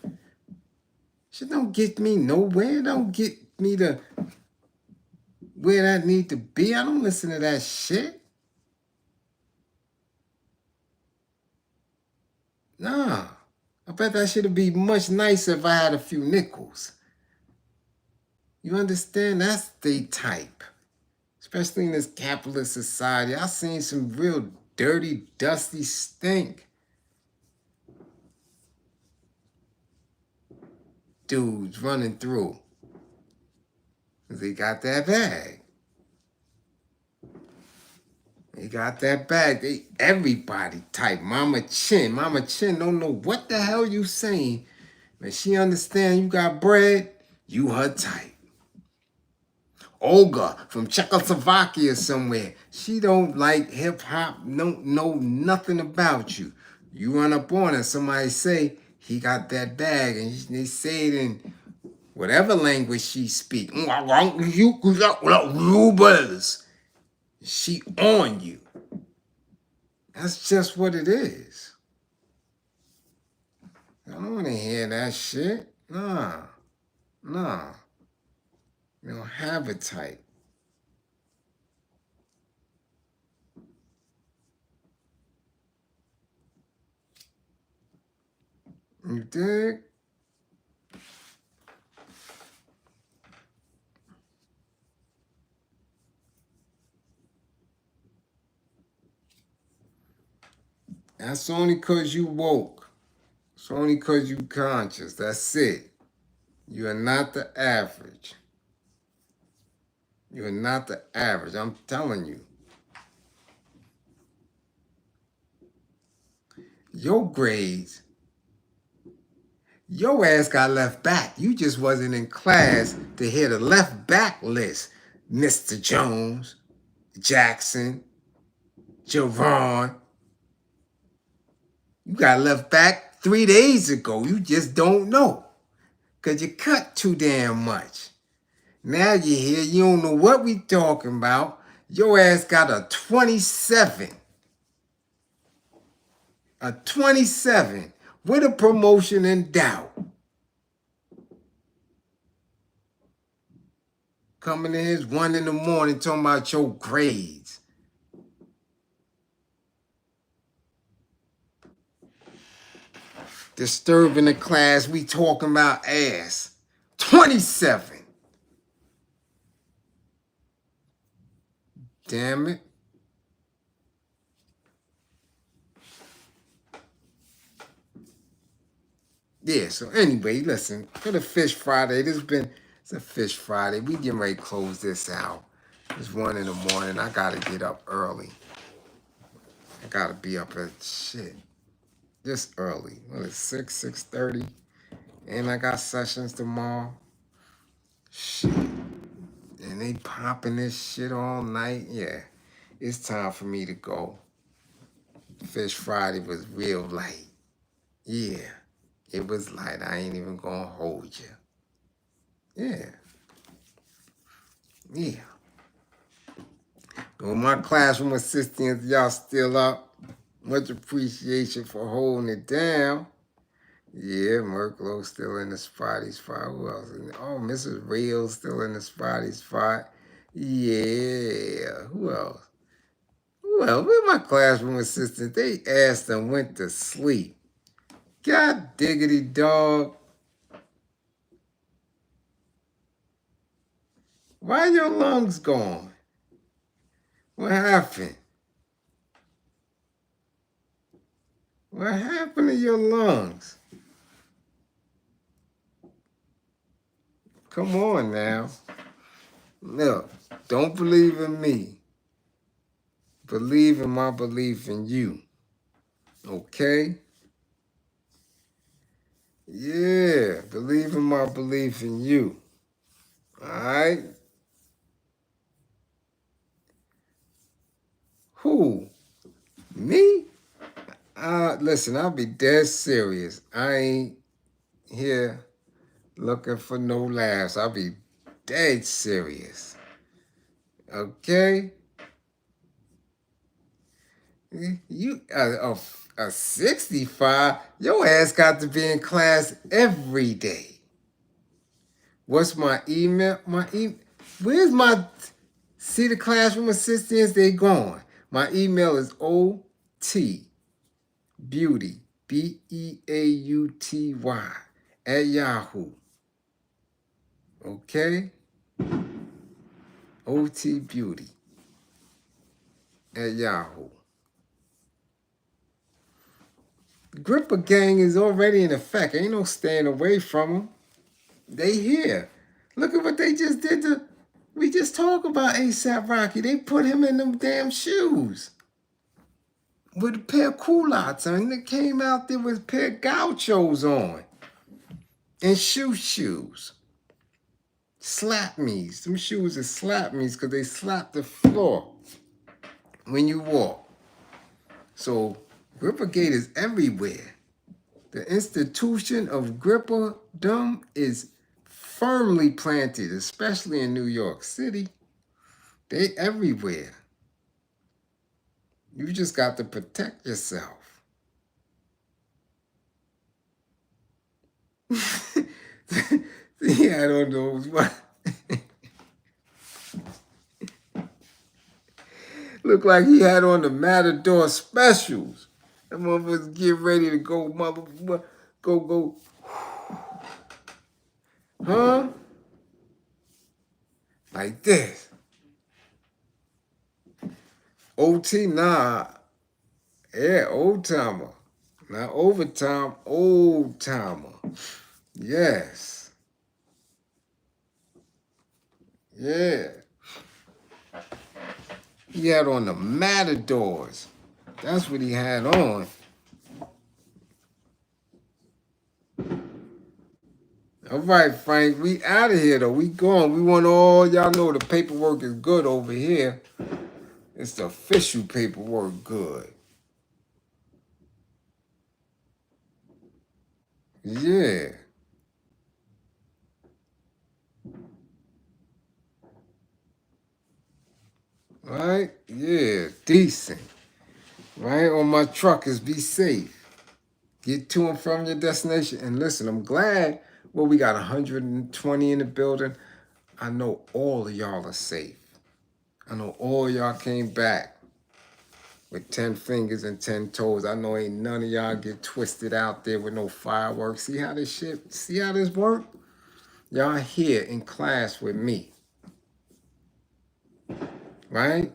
Shit don't get me nowhere. It don't get me to where that need to be. I don't listen to that shit. Nah. I bet that shit would be much nicer if I had a few nickels. You understand? That's the type. Especially in this capitalist society. I seen some real dirty, dusty stink dudes running through. They got that bag. They got that bag. Everybody type. Mama Chin don't know what the hell you saying. But she understand you got bread, you her type. Olga from Czechoslovakia somewhere. She don't like hip hop, don't know nothing about you. You run up on her, somebody say, he got that bag, and they say it in whatever language she speak. She on you. That's just what it is. I don't want to hear that shit. Nah. You don't have a type. You dig? That's only because you woke. It's only because you conscious. That's it. You are not the average. You are not the average. I'm telling you. Your grades, your ass got left back. You just wasn't in class to hear the left back list. Mr. Jones, Jackson, Javon. You got left back 3 days ago. You just don't know. Because you cut too damn much. Now you're here. You don't know what we talking about. Your ass got a 27. A 27 with a promotion in doubt. Coming in here 1 in the morning talking about your grades. Disturbing the class, we talking about ass. 27. Damn it. Yeah, so anyway, listen, for the Fish Friday, it's a Fish Friday. We getting ready to close this out. It's 1 in the morning. I gotta get up early. I gotta be up at shit. Just early. What is 6:30? And I got sessions tomorrow. Shit. And they popping this shit all night. Yeah. It's time for me to go. Fish Friday was real light. Yeah. It was light. I ain't even gonna hold you. Yeah. Yeah. Well, my classroom assistants, y'all still up. Much appreciation for holding it down. Yeah, Merklo still in the spotty spot. Who else? Oh, Mrs. Real still in the spotty spot. Yeah. Who else? Well, with my classroom assistant, they asked and went to sleep. God diggity dog. Why your lungs gone? What happened? What happened to your lungs? Come on now. Look, don't believe in me. Believe in my belief in you. Okay? Yeah, believe in my belief in you. Alright? Who? Me? Listen, I'll be dead serious. I ain't here looking for no laughs. I'll be dead serious. Okay? You a 65? Your ass got to be in class every day. What's my email? Where's my see the classroom assistants? They gone. My email is OT Beauty BEAUTY at Yahoo. Okay? OT Beauty at Yahoo. Gripper gang is already in effect. Ain't no staying away from them. They here. Look at what they just did to. We just talked about ASAP Rocky. They put him in them damn shoes with a pair of culottes on. They came out there with a pair of gauchos on and shoes. Slap me's. Them shoes are slap me's because they slap the floor when you walk. So Grippergate is everywhere. The institution of Gripperdom is firmly planted, especially in New York City. They everywhere. You just got to protect yourself. Yeah, I don't know what. Look like he had on the Matador specials. That motherfuckers get ready to go, go. Huh? Like this. OT, nah. Yeah, old timer. Not overtime, old timer. Yes. Yeah. He had on the Matadors. That's what he had on. All right, Frank, we out of here, though. We going. We want all y'all know the paperwork is good over here. It's the official paperwork good. Yeah. Right? Yeah. Decent. Right? On my truck is be safe. Get to and from your destination. And listen, I'm glad, well, we got 120 in the building. I know all of y'all are safe. I know all y'all came back with 10 fingers and 10 toes. I know ain't none of y'all get twisted out there with no fireworks. See how this work? Y'all here in class with me. Right?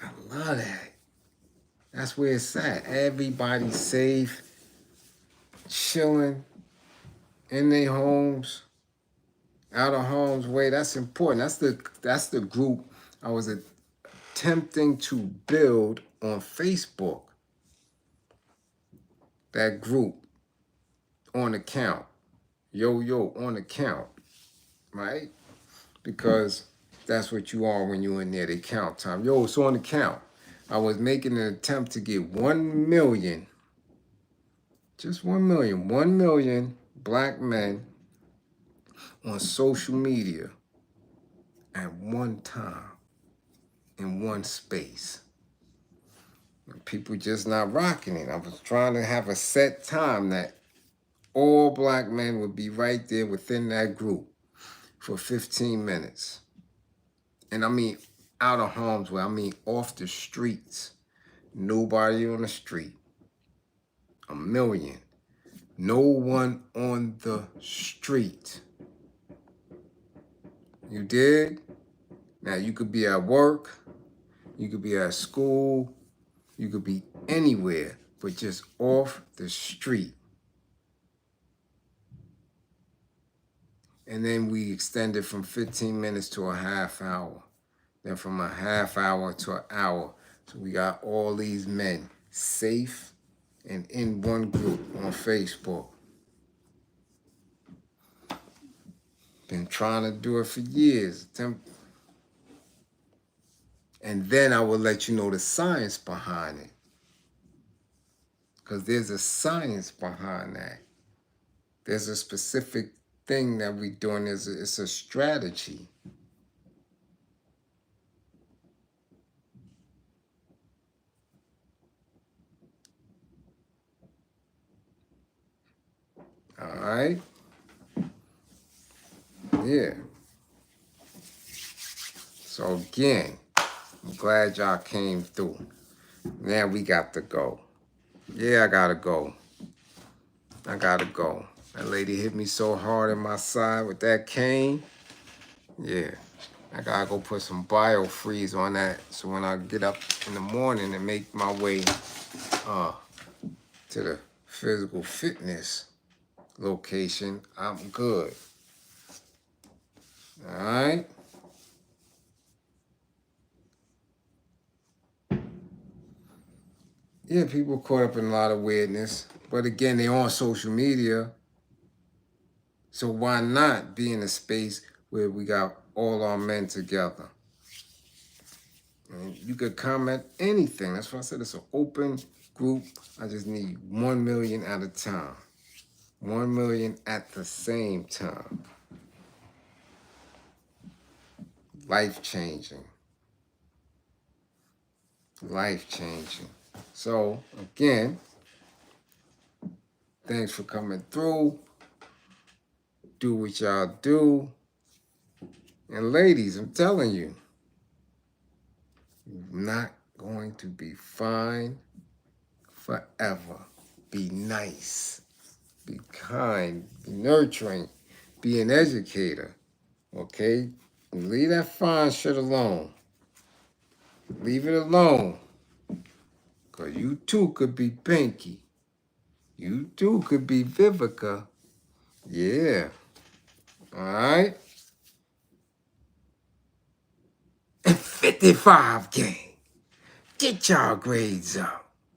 I love that. That's where it's at. Everybody's safe, chilling in their homes, out of harm's way. That's important. That's the group I was attempting to build on Facebook. That group on account. Yo on account. Right? Because that's what you are when you're in there. They count time. Yo, it's on account. I was making an attempt to get 1 million, just 1 million black men on social media at one time in one space. People just not rocking it. I was trying to have a set time that all black men would be right there within that group for 15 minutes. And I mean out of harm's way. I mean off the streets. Nobody on the street. 1 million. No one on the street. You dig? Now you could be at work. You could be at school. You could be anywhere, but just off the street. And then we extended from 15 minutes to a half hour. then from a half hour to an hour. So we got all these men safe and in one group on Facebook. Been trying to do it for years. And then I will let you know the science behind it. Because there's a science behind that. There's a specific thing that we're doing. It's a strategy. All right? Yeah. So again, I'm glad y'all came through. Now we got to go. Yeah, I gotta go. I gotta go. That lady hit me so hard in my side with that cane. Yeah. I gotta go put some biofreeze on that so when I get up in the morning and make my way to the physical fitness location, I'm good. All right? Yeah, people caught up in a lot of weirdness. But again, they're on social media. So why not be in a space where we got all our men together? And you could comment anything. That's why I said it's an open group. I just need 1 million at a time. 1 million at the same time. Life-changing. Life-changing. So, again, thanks for coming through. Do what y'all do. And ladies, I'm telling you, you're not going to be fine forever. Be nice. Be kind. Be nurturing. Be an educator. Okay? And leave that fine shit alone. Leave it alone. Because you too could be Pinky. You too could be Vivica. Yeah. Alright? And 55 gang. Get y'all grades up.